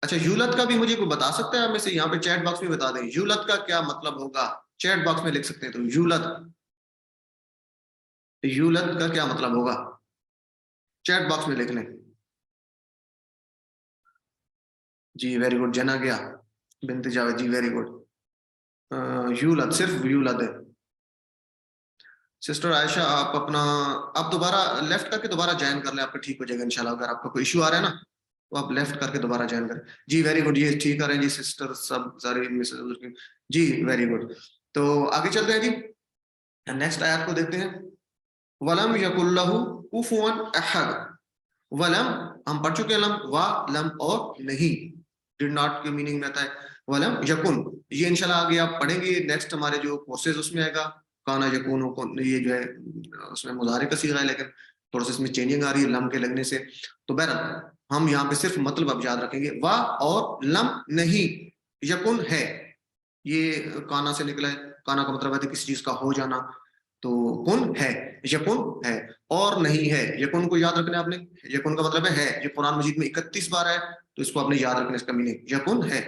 اچھا یولد کا بھی مجھے کوئی بتا سکتا ہے؟ ہمیں سے یہاں پہ چیٹ باکس میں بتا دیں یولد کا کیا مطلب ہوگا. چیٹ باکس میں لکھ سکتے ہیں. تو یولد کا کیا مطلب ہوگا؟ چیٹ باکس میں لکھ لیں. جی ویری گڈ. جنا گیا بنت جاوید. جی ویری گڈ. یولد صرف یولد ہے. سسٹر عائشہ آپ اپنا آپ دوبارہ لیفٹ کر کے دوبارہ جوائن کر لیں، آپ کا ٹھیک ہو جائے گا انشاءاللہ. اگر آپ کا کوئی ایشو آ رہا ہے نا تو آپ لیفٹ کر کے دوبارہ جوائن کریں. جی ویری گڈ. یہ ٹھیک کر رہے ہیں جی سسٹر سب ساری مسز. جی ویری گڈ. تو آگے چلتے ہیں جی. نیکسٹ آیات کو دیکھتے ہیں. ولم یکن لہ کفوا احد. ولم ہم پڑھ چکے ہیں، لم وا لم اور نہیں، ڈڈ ناٹ کے میننگ میں آتا ہے. ولم یکن یہ انشاءاللہ آگے آپ پڑھیں گے. نیکسٹ ہمارے جو کورسز اس میں آئے گا. کانا یکون، یہ جو ہے اس میں مضارع کا صیغہ ہے، لیکن تھوڑا سا اس میں چینجنگ آ رہی ہے لم کے لگنے سے. تو بہرحال ہم یہاں پہ صرف مطلب اب یاد رکھیں گے. وا اور لم نہیں، یکن ہے. یہ کانا سے نکلا ہے. کانا کا مطلب ہے کسی چیز کا ہو جانا. تو کن ہے، یکن ہے اور نہیں ہے. یکن کو یاد رکھنا ہے آپ نے. یکن کا مطلب ہے. یہ قرآن مجید میں 31 بار ہے، تو اس کو آپ نے یاد رکھنا. اس کا میننگ یکن ہے.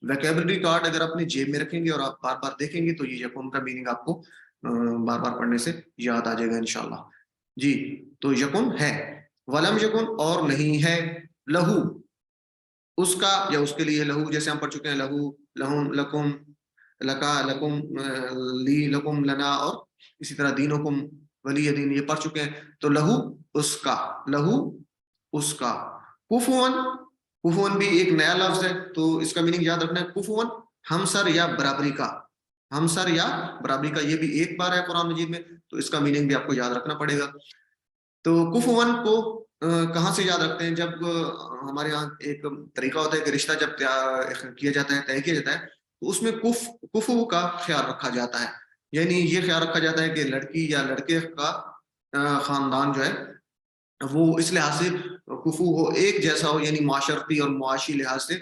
ویکیبلری کارڈ اگر اپنے جیب میں رکھیں گے اور آپ بار بار دیکھیں گے تو یہ یکن کا میننگ آپ کو بار بار پڑھنے سے یاد آ جائے گا انشاءاللہ. جی تو یکن ہے. ولم یکن اور نہیں ہے. لہو اس کا یا اس کے لیے. لہو جیسے ہم پڑھ چکے ہیں. لہو لہم لکم لکا لکم لی لکم لنا، اور اسی طرح دینکم ولی دین یہ پڑھ چکے ہیں. تو لہو اس کا. لہو اس کا. کفون، کفون بھی ایک نیا لفظ ہے، تو اس کا میننگ یاد رکھنا ہے. کفون ہمسر یا برابری کا. ہمسر یا برابری کا یہ بھی ایک بار ہے قرآن مجید میں، تو اس کا میننگ بھی آپ کو یاد رکھنا پڑے گا. تو کفون کو کہاں سے یاد رکھتے ہیں؟ جب ہمارے یہاں ایک طریقہ ہوتا ہے کہ رشتہ جب کیا جاتا ہے، طے کیا جاتا ہے، تو اس میں کفو کا خیال رکھا جاتا ہے. یعنی یہ خیال رکھا جاتا ہے کہ لڑکی یا لڑکے کا خاندان جو ہے وہ اس لحاظ سے کفو ہو، ایک جیسا ہو، یعنی معاشرتی اور معاشی لحاظ سے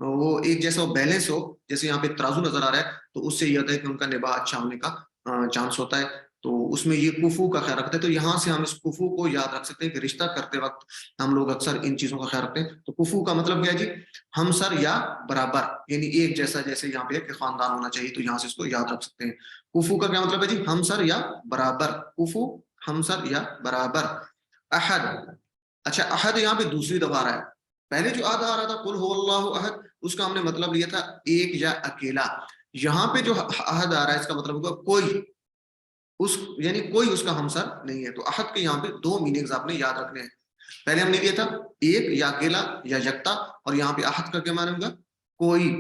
وہ ایک جیسا ہو، بیلنس ہو. جیسے یہاں پہ ترازو نظر آ رہا ہے، تو اس سے یہ ہوتا ہے کہ ان کا نباہ اچھا ہونے کا چانس ہوتا ہے. تو اس میں یہ کفو کا خیال رکھتے ہیں. تو یہاں سے ہم اس کفو کو یاد رکھ سکتے ہیں کہ رشتہ کرتے وقت ہم لوگ اکثر ان چیزوں کا خیال رکھتے ہیں. تو کفو کا مطلب کیا ہے جی؟ ہمسر یا برابر، یعنی ایک جیسا. جیسے یہاں پہ کہ خاندان ہونا چاہیے، تو یہاں سے اس کو یاد رکھ سکتے ہیں. کفو کا کیا مطلب ہے جی؟ ہمسر یا برابر. کفو ہمسر یا برابر. احد، اچھا احد یہاں پہ دوسری دفعہ آ رہا ہے. پہلے جو آدھا آ رہا تھا قل هو اللہ احد، اس کا ہم نے مطلب لیا تھا ایک یا اکیلا. یہاں پہ جو احد آ رہا ہے اس کا مطلب ہوگا کوئی، اس یعنی کوئی اس کا ہمسر نہیں ہے. تو احد کے یہاں پہ دو میننگز آپ نے یاد رکھنے ہیں. پہلے ہم نے لیا تھا ایک یا اکیلا یا یکتا، اور یہاں پہ احد کا کیا معنی ہوگا؟ کوئی.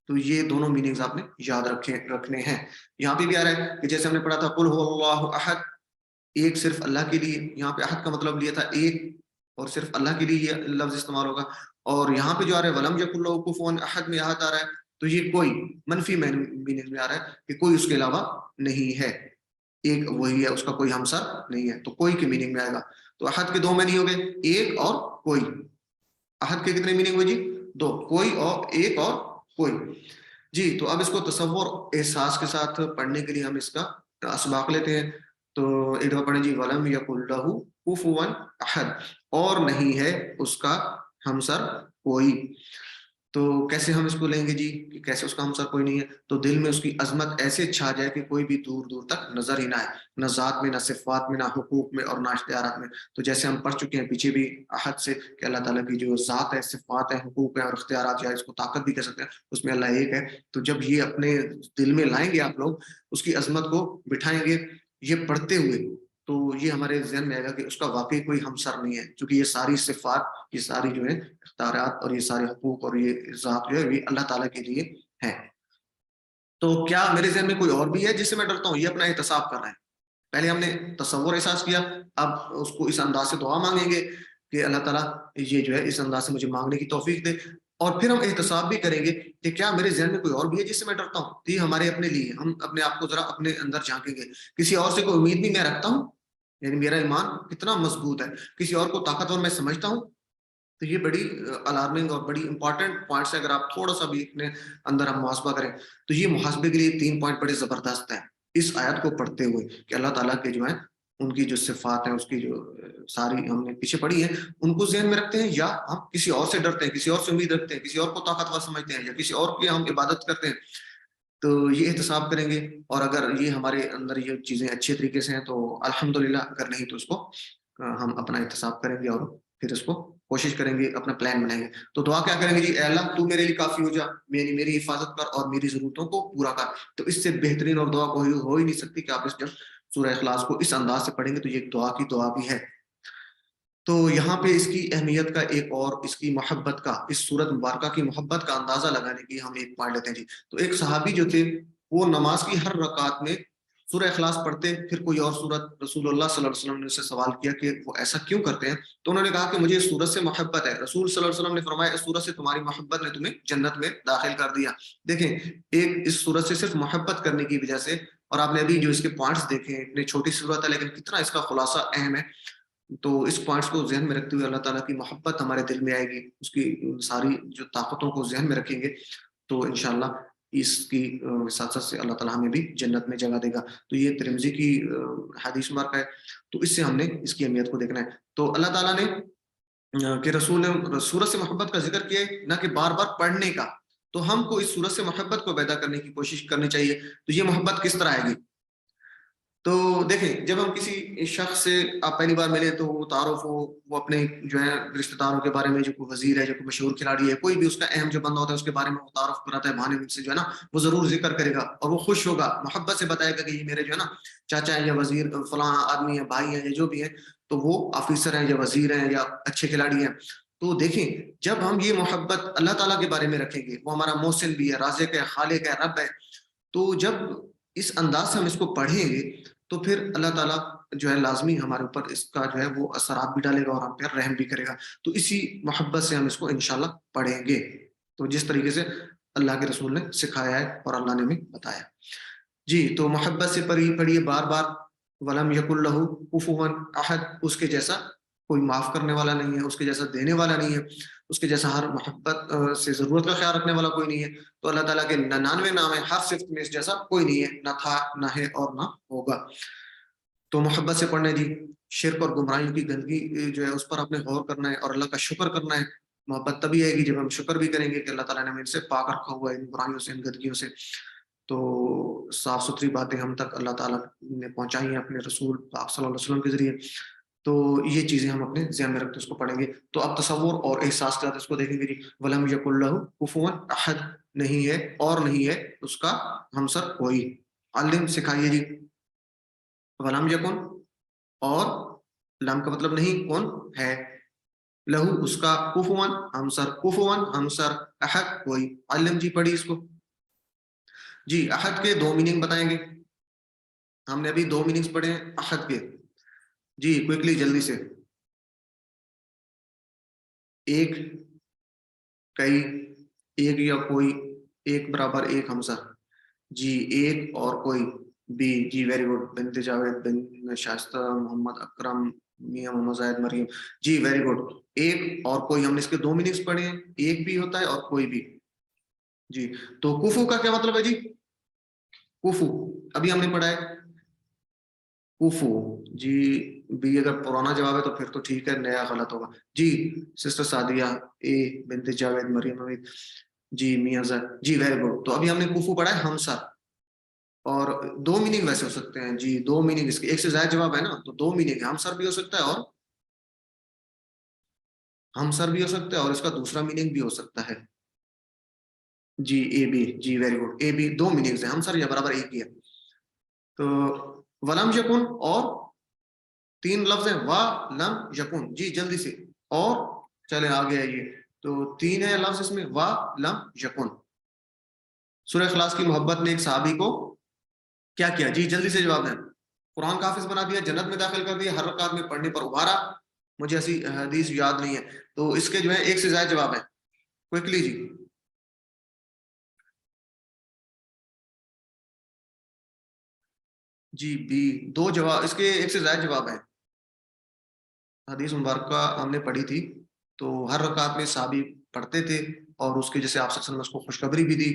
تو یہ دونوں میننگز آپ نے یاد رکھنے ہیں. یہاں پہ بھی آ رہا ہے کہ جیسے ہم نے پڑھا تھا قل هو اللہ احد، ایک صرف اللہ کے لیے. یہاں پہ احد کا مطلب لیا تھا ایک، اور صرف اللہ کے لیے یہ لفظ استعمال ہوگا. اور یہاں پہ جو آ رہا ہے ولم یکن لہ کفوا احد میں احد آ رہا ہے، تو یہ کوئی منفی میننگ میں آ رہا ہے کہ کوئی اس کے علاوہ نہیں ہے، ایک وہی ہے، اس کا کوئی ہمسر نہیں ہے، تو کوئی کے میننگ میں آئے گا۔ تو احد کے دو معنی ہو گئے، ایک اور کوئی۔ احد کے کتنے میننگ ہوئے جی؟ دو، کوئی اور ایک اور کوئی۔ جی تو اب اس کو تصور احساس کے ساتھ پڑھنے کے لیے ہم اس کا اسباق لیتے ہیں۔ تو ایک دفعہ پڑھیں جی، وَلَمْ يَكُنْ لَهُ كُفُوًا أَحَدٌ، اور نہیں ہے اس کا ہمسر کوئی۔ تو کیسے ہم اس کو لیں گے جی کہ کیسے اس کا ہمسر کوئی نہیں ہے؟ تو دل میں اس کی عظمت ایسے چھا جائے کہ کوئی بھی دور دور تک نظر ہی نہ آئے، نہ ذات میں، نہ صفات میں، نہ حقوق میں، اور نہ اختیارات میں۔ تو جیسے ہم پڑھ چکے ہیں پیچھے بھی احد سے کہ اللہ تعالیٰ کی جو ذات ہے، صفات ہے، حقوق ہے اور اختیارات، یا اس کو طاقت بھی کہہ سکتے ہیں، اس میں اللہ ایک ہے۔ تو جب یہ اپنے دل میں لائیں گے آپ لوگ، اس کی عظمت کو بٹھائیں گے یہ پڑھتے ہوئے، تو یہ ہمارے ذہن میں آئے گا کہ اس کا واقعی کوئی ہمسر نہیں ہے، کیونکہ یہ ساری صفات، یہ ساری جو ہے اختیارات اور یہ سارے حقوق اور یہ ذات جو ہے یہ اللہ تعالیٰ کے لیے ہے۔ تو کیا میرے ذہن میں کوئی اور بھی ہے جس سے میں ڈرتا ہوں؟ یہ اپنا احتساب کر رہے ہیں۔ پہلے ہم نے تصور احساس کیا، اب اس کو اس انداز سے دعا مانگیں گے کہ اللہ تعالیٰ یہ جو ہے اس انداز سے مجھے مانگنے کی توفیق دے، اور پھر ہم احتساب بھی کریں گے کہ کیا میرے ذہن میں کوئی اور بھی ہے جس سے میں ڈرتا ہوں؟ یہ ہمارے اپنے لیے، ہم اپنے آپ کو ذرا اپنے اندر جھانکیں گے، کسی اور سے کوئی امید نہیں میں رکھتا ہوں، یعنی میرا ایمان کتنا مضبوط ہے، کسی اور کو طاقتور میں سمجھتا ہوں۔ تو یہ بڑی الارمنگ اور بڑی امپورٹنٹ پوائنٹس ہے، اگر آپ تھوڑا سا بھی اپنے اندر ہم محاسبہ کریں تو یہ محاسبے کے لیے 3 پوائنٹ بڑے زبردست ہیں اس آیت کو پڑھتے ہوئے، کہ اللہ تعالیٰ کے جو ہیں ان کی جو صفات ہیں، اس کی جو ساری ہم نے پیچھے پڑھی ہیں، ان کو ذہن میں رکھتے ہیں، یا ہم کسی اور سے ڈرتے ہیں، کسی اور سے امید رکھتے ہیں، کسی اور کو طاقتور سمجھتے ہیں، یا کسی اور کی ہم عبادت کرتے ہیں۔ تو یہ احتساب کریں گے، اور اگر یہ ہمارے اندر یہ چیزیں اچھے طریقے سے ہیں تو الحمدللہ، اگر نہیں تو اس کو ہم اپنا احتساب کریں گے، اور پھر اس کو کوشش کریں گے، اپنا پلان بنائیں گے۔ تو دعا کیا کریں گے جی؟ اے اللہ تو میرے لیے کافی ہو جا، میری حفاظت کر اور میری ضرورتوں کو پورا کر۔ تو اس سے بہترین اور دعا کوئی ہو ہی نہیں سکتی کہ آپ اس جب سورہ اخلاص کو اس انداز سے پڑھیں گے تو یہ ایک دعا کی دعا بھی ہے۔ تو یہاں پہ اس کی اہمیت کا ایک اور، اس کی محبت کا، اس سورت مبارکہ کی محبت کا اندازہ لگانے کی ہم ایک پوائنٹ لیتے ہیں جی۔ تو ایک صحابی جو تھے وہ نماز کی ہر رکعت میں سورہ اخلاص پڑھتے، پھر کوئی اور سورت، رسول اللہ صلی اللہ علیہ وسلم نے اس سے سوال کیا کہ وہ ایسا کیوں کرتے ہیں؟ تو انہوں نے کہا کہ مجھے اس سورت سے محبت ہے۔ رسول صلی اللہ علیہ وسلم نے فرمایا اس سورت سے تمہاری محبت نے تمہیں جنت میں داخل کر دیا۔ دیکھیں، ایک اس سورت سے صرف محبت کرنے کی وجہ سے، اور آپ نے ابھی جو اس کے پوائنٹس دیکھے ہیں، اتنی چھوٹی سورت ہے لیکن کتنا اس کا خلاصہ اہم ہے۔ تو اس پوائنٹس کو ذہن میں رکھتے ہوئے اللہ تعالیٰ کی محبت ہمارے دل میں آئے گی، اس کی ساری جو طاقتوں کو ذہن میں رکھیں گے تو انشاءاللہ اس کی وساطت سے اللہ تعالیٰ ہمیں بھی جنت میں جگہ دے گا۔ تو یہ ترمذی کی حدیث مبارکہ ہے، تو اس سے ہم نے اس کی اہمیت کو دیکھنا ہے۔ تو اللہ تعالیٰ نے کہ رسول نے سورت سے محبت کا ذکر کیا ہے، نہ کہ بار بار پڑھنے کا۔ تو ہم کو اس سورت سے محبت کو پیدا کرنے کی کوشش کرنی چاہیے۔ تو یہ محبت کس طرح آئے گی؟ تو دیکھیں، جب ہم کسی شخص سے آپ پہلی بار ملے تو وہ تعارف ہو، وہ اپنے جو ہے رشتہ داروں کے بارے میں، جو کوئی وزیر ہے، جو کوئی مشہور کھلاڑی ہے، کوئی بھی اس کا اہم جو بندہ ہوتا ہے اس کے بارے میں وہ تعارف کراتا ہے، بہانے سے جو ہے نا وہ ضرور ذکر کرے گا، اور وہ خوش ہوگا، محبت سے بتائے گا کہ یہ میرے جو ہے نا چاچا ہیں، یا وزیر فلاں آدمی ہے، بھائی ہیں، یا جو بھی ہیں، تو وہ آفیسر ہیں یا وزیر ہیں یا اچھے کھلاڑی ہیں۔ تو دیکھیں، جب ہم یہ محبت اللہ تعالیٰ کے بارے میں رکھیں گے، وہ ہمارا محسن بھی ہے، رازق ہے، خالق ہے، رب ہے، تو جب اس انداز سے ہم اس کو پڑھیں گے تو پھر اللہ تعالیٰ جو ہے لازمی ہمارے اوپر اس کا جو ہے وہ اثرات بھی ڈالے گا اور ہم پہ رحم بھی کرے گا۔ تو اسی محبت سے ہم اس کو انشاءاللہ پڑھیں گے، تو جس طریقے سے اللہ کے رسول نے سکھایا ہے اور اللہ نے ہمیں بتایا۔ جی تو محبت سے پڑھیے بار بار، وَلَمْ يَكُنْ لَهُ كُفُوًا أَحَدٌ، اس کے جیسا کوئی معاف کرنے والا نہیں ہے، اس کے جیسا دینے والا نہیں ہے، اس کے جیسا ہر محبت سے ضرورت کا خیال رکھنے والا کوئی نہیں ہے۔ تو اللہ تعالیٰ کے 99 نام ہے، ہر صفت میں اس جیسا کوئی نہیں ہے، نہ تھا، نہ ہے اور نہ ہوگا۔ تو محبت سے پڑھنے جی، شرک اور گمراہیوں کی گندگی جو ہے اس پر آپ نے غور کرنا ہے اور اللہ کا شکر کرنا ہے۔ محبت تبھی آئے گی جب ہم شکر بھی کریں گے کہ اللہ تعالیٰ نے ہمیں ان سے پاک رکھا ہوا ہے، ان برائیوں سے، ان گندگیوں سے۔ تو صاف ستھری باتیں ہم تک اللہ تعالیٰ نے پہنچائی ہیں اپنے رسول پاک صلی اللہ علیہ وسلم کے ذریعے، تو یہ چیزیں ہم اپنے ذہن میں رکھتے اس کو پڑھیں گے۔ تو اب تصور اور احساس کے ساتھ اس کو دیکھیں گے جی، وَلَمْ يَكُنْ لَهُ كُفُوًا أَحَدٌ، نہیں ہے اور نہیں ہے اس کا ہمسر کوئی۔ علم سکھائیے جی، وَلَمْ يَكُنْ، اور لم کا مطلب نہیں، کون ہے، لہو اس کا، کفوان ہمسر، کفوان ہمسر، احد کوئی۔ علم جی پڑھی اس کو جی۔ احد کے 2 میننگ بتائیں گے، ہم نے ابھی 2 میننگز پڑھے ہیں احد کے جی، کوئکلی جلدی سے۔ ایک، کئی، ایک یا کوئی، ایک برابر ایک حمزہ جی ایک اور کوئی بی جی ویری گڈ بنت جاوید بن شائستہ محمد اکرم میاں محمد زاہد مریم جی ویری گڈ ایک اور کوئی ہم نے اس کے دو میننگز پڑھے ہیں ایک بھی ہوتا ہے اور کوئی بھی جی تو کوفو کا کیا مطلب ہے جی کوفو ابھی ہم نے پڑھا ہے کوفو جی بی اگر پرانا جواب ہے تو پھر تو ٹھیک ہے نیا غلط ہوگا جی سسٹر سعدیہ اے بنت جاوید مریم امید جی میاں زاہد جی ویری گڈ تو ابھی ہم نے کوفو پڑھا ہے ہمسا اور دو میننگ ویسے ہو سکتے ہیں جی دو میننگ اس کے ایک سے زائد جواب ہے نا تو دو میننگ ہم سر بھی ہو سکتا ہے اور ہم سر بھی ہو سکتا ہے اور اس کا دوسرا میننگ بھی ہو سکتا ہے جی اے بی جی ویری گڈ اے بی دو میننگز ہیں ہم سر یا برابر ایک ہی ہے تو ولم یکن اور تین لفظ ہیں وا لم یکن جی جلدی سے اور چلے آگے آئیے تو تین ہے لفظ اس میں وا لم یکن سورہ اخلاص کی محبت نے ایک صحابی کو کیا کیا جی جلدی سے جواب دیں قرآن کا حافظ بنا دیا جنت میں داخل کر دیا ہر رکعت میں پڑھنے پر ابھارا مجھے ایسی حدیث یاد نہیں ہے تو اس کے جو ہے ایک سے زائد جواب ہے کوئکلی جی جی بی دو جواب اس کے ایک سے زائد جواب ہیں حدیث مبارکہ ہم نے پڑھی تھی تو ہر رکعت میں صحابی پڑھتے تھے اور اس کے جیسے آپ صلی اللہ علیہ وسلم اس کو خوشخبری بھی دی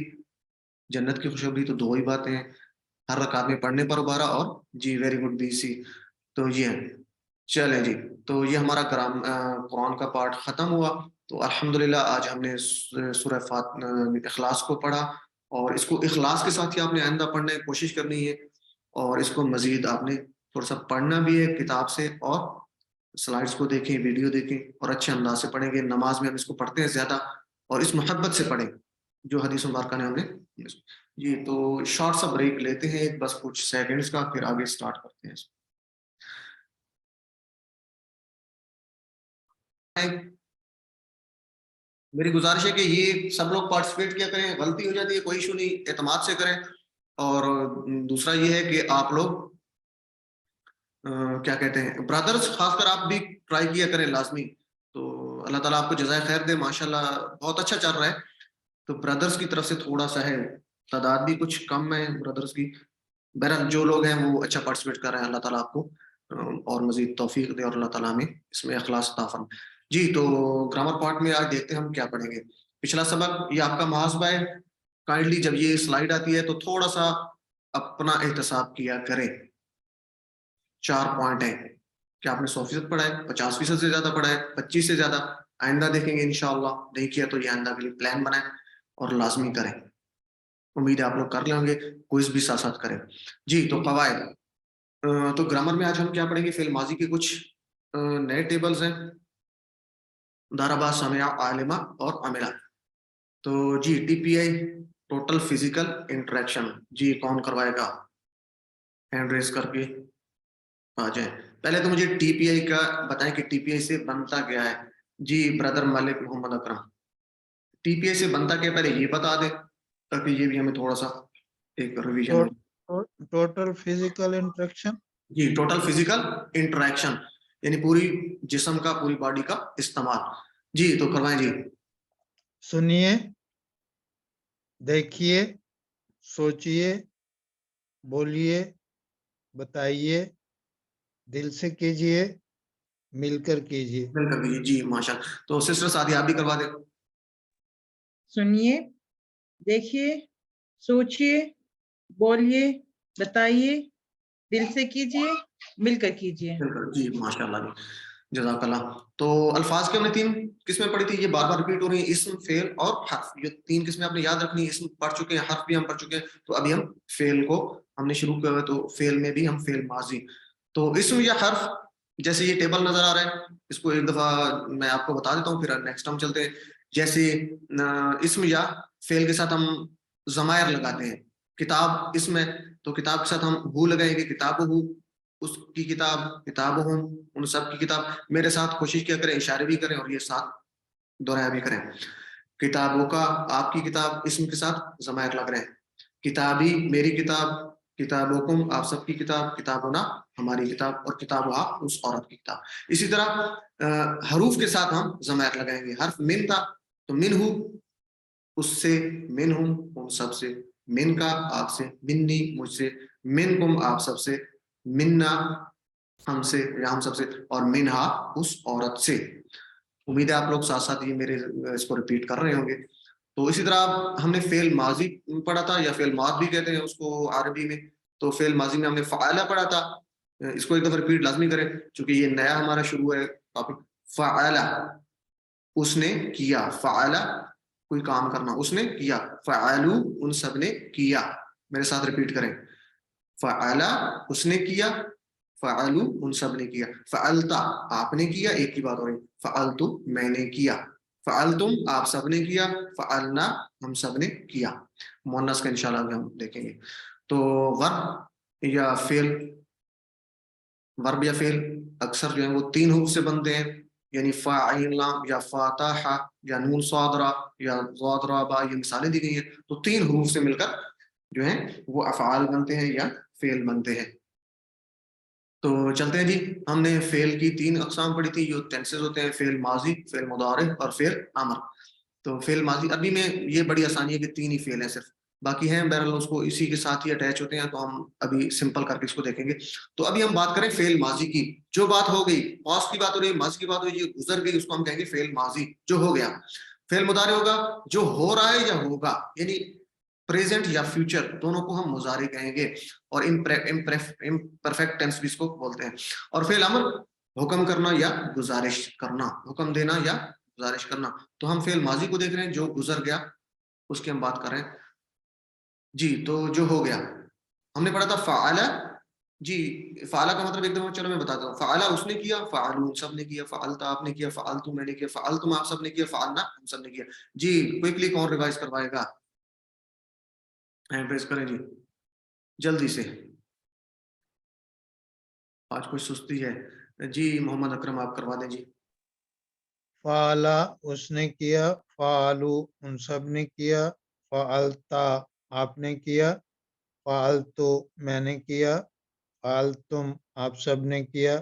جنت کی خوشخبری تو دو ہی باتیں ہیں ہر رکعت میں پڑھنے پر ابھارا اور جی ویری گڈ بی سی تو یہ ہے چلیں جی تو یہ ہمارا قرآن کا پارٹ ختم ہوا تو الحمدللہ آج ہم نے سورہ اخلاص کو پڑھا اور اس کو اخلاص کے ساتھ ہی آپ نے آئندہ پڑھنے کی کوشش کرنی ہے اور اس کو مزید آپ نے تھوڑا سا پڑھنا بھی ہے کتاب سے اور سلائڈس کو دیکھیں ویڈیو دیکھیں اور اچھے انداز سے پڑھیں گے نماز میں ہم اس کو پڑھتے ہیں زیادہ اور اس محبت سے پڑھیں جو حدیث مبارکہ نے ہم نے جی تو شارٹ سا بریک لیتے ہیں بس کچھ سیکنڈز کا پھر آگے سٹارٹ کرتے ہیں میری گزارش ہے کہ یہ سب لوگ پارٹیسپیٹ کیا کریں غلطی ہو جاتی ہے کوئی ایشو نہیں اعتماد سے کریں اور دوسرا یہ ہے کہ آپ لوگ کیا کہتے ہیں برادرز خاص کر آپ بھی ٹرائی کیا کریں لازمی تو اللہ تعالیٰ آپ کو جزائے خیر دے ماشاءاللہ بہت اچھا چل رہا ہے تو برادرز کی طرف سے تھوڑا سا ہے تعداد بھی کچھ کم ہے برادرز کی بہرحال جو لوگ ہیں وہ اچھا پارٹیسپیٹ کر رہے ہیں اللہ تعالیٰ آپ کو اور مزید توفیق دے اور اللہ تعالیٰ ہمیں اس میں اخلاص عطا فرمائے جی تو گرامر پارٹ میں آج دیکھتے ہیں ہم کیا پڑھیں گے پچھلا سبق یہ آپ کا محاسبہ ہے کائنڈلی جب یہ سلائیڈ آتی ہے تو تھوڑا سا اپنا احتساب کیا کریں 4 پوائنٹ ہیں کہ آپ نے 100% پڑھا ہے 50% سے زیادہ پڑھا ہے 25 سے زیادہ آئندہ دیکھیں گے انشاءاللہ نہیں کیا تو یہ آئندہ کے لیے پلان بنائیں اور لازمی کریں امید ہے آپ لوگ کر لیں گے کوئز بھی ساتھ ساتھ کریں جی تو قواعد تو گرامر میں آج ہم کیا پڑھیں گے فعل ماضی کے کچھ نئے ٹیبلز ہیں داربا سمع عالمہ اور عملہ تو جی ٹی پی آئی ٹوٹل فزیکل انٹریکشن جی کون کروائے گا ہینڈ ریز کر کے آ جائیں پہلے تو مجھے ٹی پی آئی کا بتائیں کہ ٹی پی آئی سے بنتا کیا ہے جی برادر ملک محمد اکرم ٹی پی آئی سے بنتا کیا پہلے یہ بتا دیں تاکہ یہ بھی ہمیں تھوڑا سا ایک ریویژن ٹوٹل فزیکل انٹریکشن جی ٹوٹل فزیکل انٹریکشن یعنی پوری جسم کا پوری باڈی کا استعمال جی تو کروائیں جی سنیے دیکھیے سوچئے بولیے بتائیے دل سے کیجئے مل کر کیجئے مل کر کیجئے جی ماشاء تو سسٹر سعدیہ آپ بھی کروا دیں سنیے دیکھیے سوچئے بولیے بتائیے دل سے کیجئے مل کر کیجئے جی ماشاء اللہ جزاک اللہ تو الفاظ کی ہم نے 3 قسمیں پڑھی تھی یہ بار بار ریپیٹ ہو رہی ہیں اسم فعل اور حرف یہ 3 قسمیں آپ نے یاد رکھنی اسم پڑھ چکے ہیں حرف بھی ہم پڑھ چکے ہیں تو ابھی ہم فعل کو ہم نے شروع کیا تو فعل میں بھی ہم فعل ماضی تو اسم یا حرف جیسے یہ ٹیبل نظر آ رہا ہے اس کو ایک دفعہ میں آپ کو بتا دیتا ہوں پھر نیکسٹ ہم چلتے ہیں جیسے اسم یا فعل کے ساتھ ہم ضمائر لگاتے ہیں کتاب اسم ہے تو کتاب کے ساتھ ہم ہو لگائیں گے کتاب ہو اس کی کتاب کتابوں ان سب کی کتاب میرے ساتھ کوشش کیا کریں اشارے بھی کریں اور یہ ساتھ دہرایا بھی کریں کتابوں کا آپ کی کتاب اسم کے ساتھ ضمائر لگ رہے ہیں کتابی میری کتاب کتابکم آپ سب کی کتاب کتابنا ہماری کتاب اور کتابہ اس عورت کی کتاب اسی طرح حروف کے ساتھ ہم ضمائر لگائیں گے حرف من تھا تو من ہو اس سے، منہم ان سب سے، من کا آپ سے، منی مجھ سے، منکم آپ سب سے، منا ہم سے یا ہم سب سے، اور منہا اس عورت سے. امید ہے آپ لوگ ساتھ ساتھ یہ میرے اس کو ریپیٹ کر رہے ہوں گے. تو اسی طرح ہم نے فعل ماضی پڑھا تھا، یا فعل ماض بھی کہتے ہیں اس کو عربی میں. تو فعل ماضی میں ہم نے فعلہ پڑھا تھا. اس کو ایک دفعہ ریپیٹ لازمی کریں چونکہ یہ نیا ہمارا شروع ہے ٹاپک. فعلہ اس نے کیا، فعلہ کوئی کام کرنا، اس نے کیا، فعلو ان سب نے کیا. میرے ساتھ ریپیٹ کریں، فعلہ اس نے کیا، فعلو ان سب نے کیا، فعلتا آپ نے کیا، ایک کی بات ہو رہی، فعلتو میں نے کیا، فعلتم آپ سب نے کیا، فعلنا ہم سب نے کیا. مؤنث کا انشاءاللہ ہم دیکھیں گے. تو ورب یا فعل، ورب یا فعل اکثر جو ہے وہ 3 حروف سے بنتے ہیں، یعنی فاعلنا یا فاتح یا نون صادرہ یا ضادرہ، یہ مثالیں دی گئی ہیں. تو 3 حروف سے مل کر جو ہیں وہ افعال بنتے ہیں یا فعل بنتے ہیں. تو چلتے ہیں جی. ہم نے فعل کی 3 اقسام پڑھی تھی جو ٹینسز ہوتے ہیں، فعل ماضی، فعل مضارع اور فعل امر. تو فعل ماضی عربی میں یہ بڑی آسانی ہے کہ 3 ہی فعل ہیں صرف، باقی ہیں بہرحال اس کو اسی کے ساتھ ہی اٹیچ ہوتے ہیں. تو ہم ابھی سمپل کر کے اس کو دیکھیں گے. تو ابھی ہم بات کریں فعل ماضی کی. جو بات ہو گئی، پاسٹ کی بات ہو رہی ہے، ماضی کی بات ہو رہی ہے، گزر گئی، اس کو ہم کہیں گے فعل ماضی جو ہو گیا. فعل مضارع ہوگا جو ہو رہا ہے یا ہوگا، یعنی پریزنٹ یا فیوچر دونوں کو ہم مضارع کہیں گے، اور امپرفیکٹ ٹینس بھی اس کو بولتے ہیں. اور فعل امر حکم کرنا یا گزارش کرنا، حکم دینا یا گزارش کرنا. تو ہم فعل ماضی کو دیکھ رہے ہیں جو گزر گیا، اس کی ہم بات کر رہے ہیں جی. تو جو ہو گیا ہم نے پڑھا تھا فعلہ. جی فعلہ کا مطلب ایک دم چلو میں بتاتا ہوں. فعلہ اس نے کیا، فعلو سب نے کیا، فعلتا آپ نے کیا، فعلتو میں نے کیا، فعلتم آپ سب نے کیا، فعلنا ہم سب نے کیا. جی کوئکلی کون ریوائز کروائے گا؟ ہینڈ ریز کریں جی جلدی سے، آج کوئی سستی ہے. جی محمد اکرم آپ کروا دیں جی. فعلا اس نے کیا، فعلو ان سب نے کیا، فعلتا آپ نے کیا، فعلتو میں نے کیا، فعلتم آپ سب نے کیا،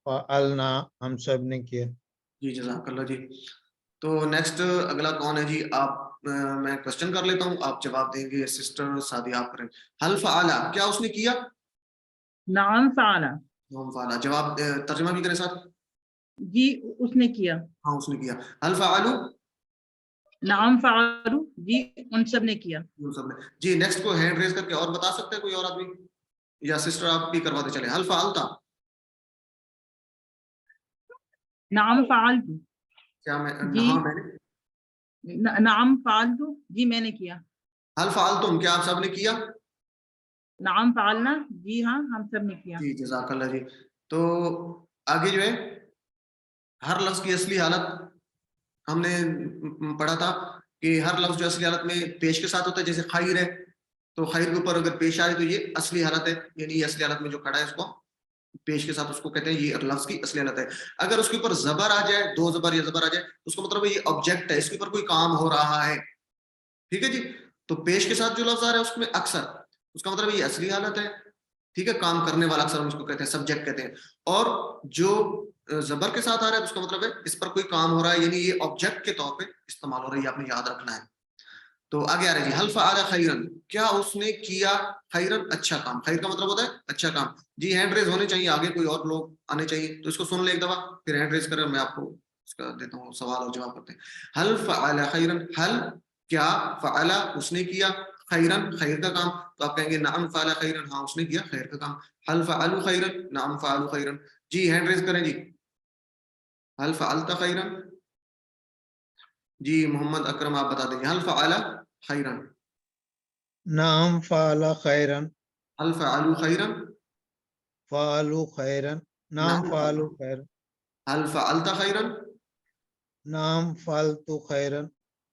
فعلنا ہم سب نے کیا. جی جزاک اللہ جی. تو نیکسٹ اگلا کون ہے جی؟ آپ میں کوشچن کر لیتا ہوں، آپ جواب دیں گے. سسٹر سعدیہ آپ کریں. حل فعلا کیا اس نے کیا؟ نعم فعلا ہم فعلا جواب ترجمہ بھی کریں ساتھ. جی اس نے کیا. ہاں اس نے کیا. حل فعلو نعم فعلو جی ان سب نے کیا. ان سب نے. جی نیکسٹ کو ہینڈ ریز کر کے اور بتا سکتے ہیں کوئی اور آدمی، یا سسٹر آپ بھی کرواتے چلے. حل فعلتا نعم فعلتو کیا میں جی ہاں میں نے. نعم فعلتو جی میں نے کیا. حل فعلتم کیا آپ سب نے کیا؟ نعم فعلنا جی ہاں ہم سب نے کیا. جی جزاک اللہ جی. تو آگے جو ہے ہر لفظ کی اصلی حالت ہم نے پڑھا تھا کہ ہر لفظ جو اصلی حالت میں پیش کے ساتھ ہوتا ہے، جیسے خیر ہے تو خیر کے اوپر اگر پیش آئے تو یہ اصلی حالت ہے، یعنی یہ اصلی حالت میں جو کھڑا ہے اس کو پیش کے ساتھ اس کو کہتے ہیں یہ لفظ کی اصلی حالت ہے. اگر اس کے اوپر زبر آ جائے، 2 زبر یا زبر آ جائے، اس کا مطلب ہے یہ آبجیکٹ ہے، اس کے اوپر کوئی کام ہو رہا ہے. ٹھیک ہے جی. تو پیش کے ساتھ جو لفظ آ رہا ہے اس میں اکثر اس کا مطلب یہ اصلی حالت ہے. ٹھیک ہے، کام کرنے والا اکثر ہم اس کو کہتے ہیں سبجیکٹ کہتے ہیں. اور جو زبر کے ساتھ آ رہا ہے اس کا مطلب ہے اس پر کوئی کام ہو رہا ہے، یعنی یہ آبجیکٹ کے طور پہ استعمال ہو رہا ہے، یہ آپ نے یاد رکھنا ہے. تو آگے آ رہا ہے جی حل فعل خیرن کیا اس نے کیا خیرن اچھا کام. خیر کا مطلب ہوتا ہے اچھا کام. جی ہینڈ ریز ہونے چاہیے، آگے کوئی اور لوگ آنے چاہیے. تو اس کو سن لے ایک دفعہ پھر ہینڈ ریز کریں، میں آپ کو اس کا دیتا ہوں سوال اور جواب کرتے ہیں. حل فعل خیرن، حل کیا، فعل اس نے کیا، خیرن خیر کا کام. تو آپ کہیں گے نعم فعل خیرن ہاں اس نے کیا خیر کا کام. حل فعلوا خیرن نعم فعلوا خیرن. جی ہینڈ ریز کریں جی. حل فعلت خیرن. جی محمد اکرم آپ بتا دیجیے. حل فعل خیرن. نعم فعل خیرن. حل فعلوا خیرن. فعلوا خیرن. نعم فعلوا خیرن. حل فعلت خیرن. نعم فعلت خیرن.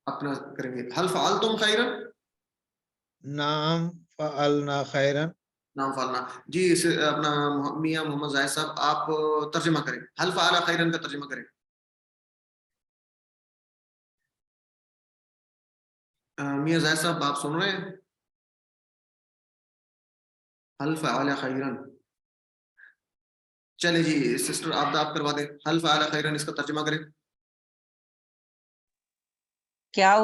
اپنا کریں گے. حل فعلتم خیرن. نعم فعلنا خیرن. نام فعلنا. جی اپنا میاں محمد زاہد صاحب آپ ترجمہ کریں. حل فعل خیرن کا ترجمہ کریں. میاں زاہد صاحب آپ سن رہے ہیں؟ حل فعل خیرن. چلے جی سسٹر آپ کروا دیں. حل فعل خیرن اس کا ترجمہ کریں. کیا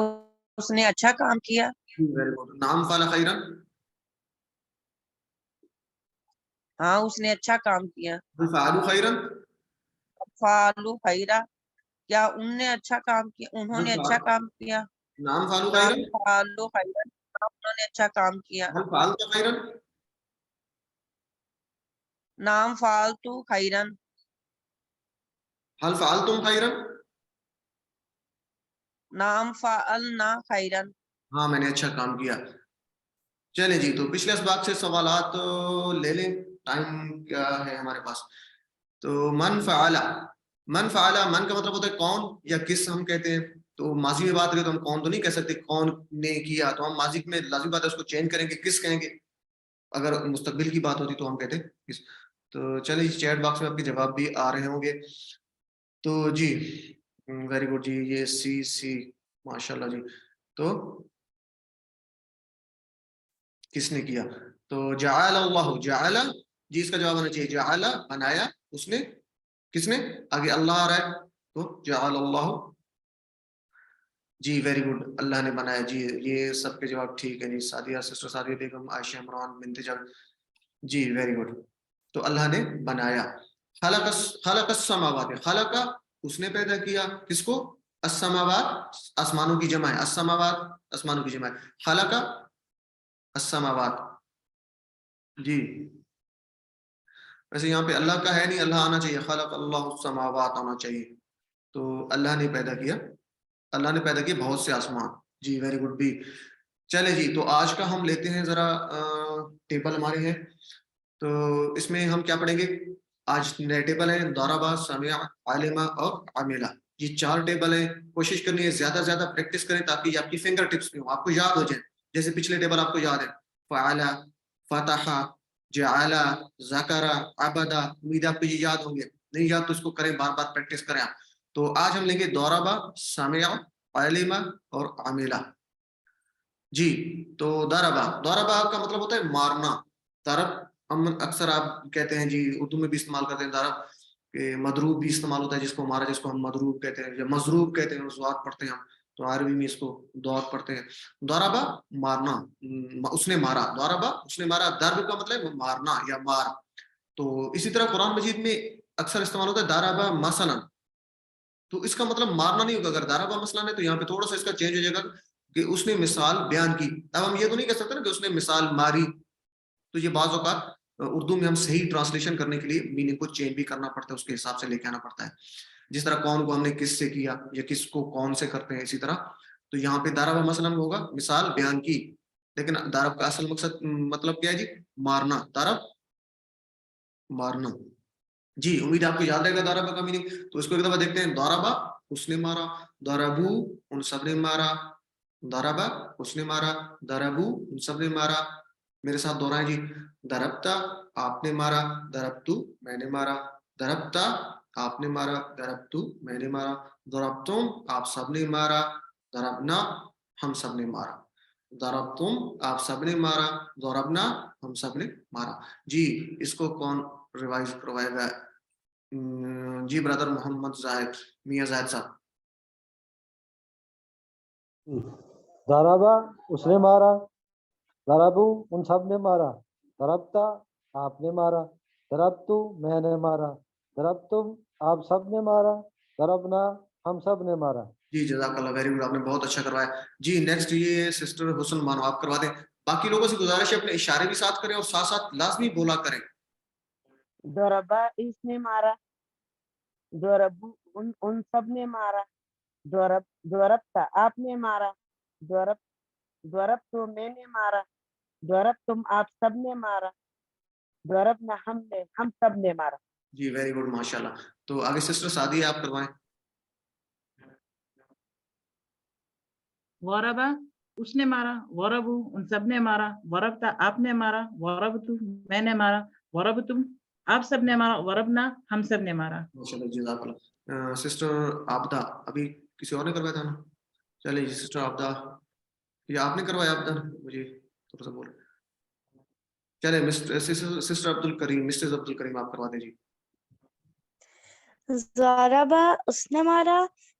اس نے اچھا کام کیا. Very good. نعم فعل خیرا. ہاں اس نے اچھا کام کیا. هل فعلوا خیرا. فعلوا خیرا، کیا انہوں نے اچھا کام کیا، انہوں نے اچھا کام کیا. نعم فعلوا نعم خیرا. فعلوا خیرا، انہوں نے اچھا کام کیا. هل فعلت خیرا. نعم فعلتو خیرا، هل فعلتم خیرا. نعم فعلنا خیرا. ہاں میں نے اچھا کام کیا. چلیں جی، تو پچھلے اسباق سے سوالات لے لیں، ٹائم کیا ہے ہمارے پاس. تو من فعل، من فعل، من کا مطلب ہوتا ہے کون یا کس ہم کہتے ہیں. تو ماضی میں بات کریں تو ہم کون تو نہیں کہہ سکتے، کون نے کیا، تو ہم ماضی میں لازمی بات ہے اس کو چینج کریں گے، کس کہیں گے. اگر مستقبل کی بات ہوتی تو ہم کہتے ہیں کس. تو چلیں جی، چیٹ باکس میں آپ کے جواب بھی آ رہے ہوں گے. تو جی ویری گڈ جی، یہ سی ماشاء اللہ جی. تو کس نے کیا؟ تو جعل اللہ، جعل جی اس کا جواب ہونا چاہیے جعل، بنایا اس نے. کس نے؟ آگے اللہ آ رہا ہے تو جعل اللہ. جی ویری گڈ، اللہ نے بنایا. جی یہ سب کے جواب ٹھیک ہے. جی سعدیہ سسٹر، سعدیہ بیگم، عائشہ عمران بنت جان، جی ویری گڈ. تو اللہ نے بنایا. خلق السماوات، خلق اس نے پیدا کیا، کس کو؟ السماوات آسمانوں کی جمع ہے، السماوات آسمانوں کی جمع ہے. خلق السماوات. جی ویسے یہاں پہ اللہ کا ہے نہیں، اللہ آنا چاہیے، خلق اللہ السماوات آنا چاہیے. تو اللہ نے پیدا کیا، اللہ نے پیدا کیا بہت سے آسمان. جی ویری گڈ بھی. چلے جی، تو آج کا ہم لیتے ہیں ذرا ٹیبل ہمارے ہیں. تو اس میں ہم کیا پڑھیں گے آج؟ نئے ٹیبل ہیں، ضرب، سمع، علم اور عمل. یہ 4 ٹیبل ہیں. کوشش کرنی ہے زیادہ سے زیادہ پریکٹس کریں تاکہ یہ آپ کی فنگر ٹپس میں ہو، آپ کو یاد ہو جائیں. جیسے پچھلے ٹیبل آپ کو یاد ہے، فعل، فتح، جعل، ذکر، عبد. امید آپ کو یہ یاد ہوں گے، نہیں یاد تو اس کو کریں، بار بار پریکٹس کریں آپ. تو آج ہم لیں گے ضرب، سمع، علم اور عمل. جی تو ضرب، ضرب کا مطلب ہوتا ہے مارنا. ضرب ہم اکثر آپ کہتے ہیں جی اردو میں بھی استعمال کرتے ہیں ضرب، کہ مضروب بھی استعمال ہوتا ہے جس کو مارا، جس کو ہم مضروب کہتے ہیں یا مضروب کہتے ہیں، ضاد پڑھتے ہیں ہم، تو عربی میں اس کو ضاد پڑھتے ہیں. ضرب مارنا، اس نے مارا. ضرب اس نے مارا. ضرب کا مطلب مارنا یا مار. تو اسی طرح قرآن مجید میں اکثر استعمال ہوتا ہے ضرب مثلا، تو اس کا مطلب مارنا نہیں ہوگا. اگر ضرب مثلا ہے تو یہاں پہ تھوڑا سا اس کا چینج ہو جائے گا کہ اس نے مثال بیان کی. اب ہم یہ تو نہیں کہہ سکتے نا کہ اس نے مثال ماری. تو یہ بعض اوقات اردو میں ہم صحیح ٹرانسلیشن کرنے کے لیے میننگ کو چینج بھی کرنا پڑتا ہے، اس کے حساب سے لے کے آنا پڑتا ہے. جس طرح کون کو ہم نے کس سے کیا یا کس کو کون سے کرتے ہیں، اسی طرح تو یہاں پہ ضرب مثلا ہوگا مثال بیان کی. لیکن ضرب کا اصل مقصد مطلب کیا ہے جی؟ مارنا. ضرب مارنا. جی امید آپ کو یاد رہے گا ضرب کا میننگ. تو اس کو ایک دفعہ دیکھتے ہیں. ضرب اس نے مارا، ضربو ان سب نے مارا. ضرب اس نے مارا، ضربو ان سب نے مارا. میرے ساتھ دوہرائیں جی. ضربتا آپ نے مارا، ضربتو میں نے مارا. ضربتا آپ نے مارا، ضربتو میں نے مارا. ضربتم آپ سب نے مارا، ضربنا ہم سب نے مارا. ضربتم آپ سب نے مارا، ضربنا ہم سب نے مارا. جی اس کو کون ریوائز کروائے گا؟ جی برادر محمد زاہد، میاں زاہد صاحب. ضربا اس نے مارا، ضربو ان سب نے مارا، ضربتا آپ نے مارا، ضربتو میں نے مارا، ضربتم آپ سب نے مارا، ضربنا ہم سب نے مارا. جی جزاک اللہ، ویری گڈ، آپ نے بہت اچھا کروایا. جی نیکسٹ یہ سسٹر حسن مانو آپ کروا دیں. باقی لوگوں سے گزارش ہے اپنے اشارے بھی ساتھ کریں اور ساتھ ساتھ لازمی بولا کریں. ضربا اس نے مارا، ضربو ان سب نے مارا، ضربتا آپ نے مارا، ضرب تو میں نے مارا، ضرب تم آپ سب نے مارا، ضربنا ہم سب نے مارا. جی ویری گڈ ماشاء اللہ. تو آگے سسٹر سعدیہ آپ کروائیں. وربا اس نے مارا، وربو ان سب نے مارا، وربتا آپ نے مارا، وربتو میں نے مارا، وربتم آپ سب نے مارا، وربنا ہم سب نے مارا. ماشاء اللہ جزاک اللہ. سسٹر عابدہ ابھی کسی اور نے کروایا تھا نا؟ چلیے جی سسٹر عابدہ، یہ آپ نے کروایا عابدہ؟ مجھے تھوڑا سا بول. چلے سسٹر عبد الکریم، مسٹر عبد الکریم آپ کروا دیں جی. ضربا اس نے مارا،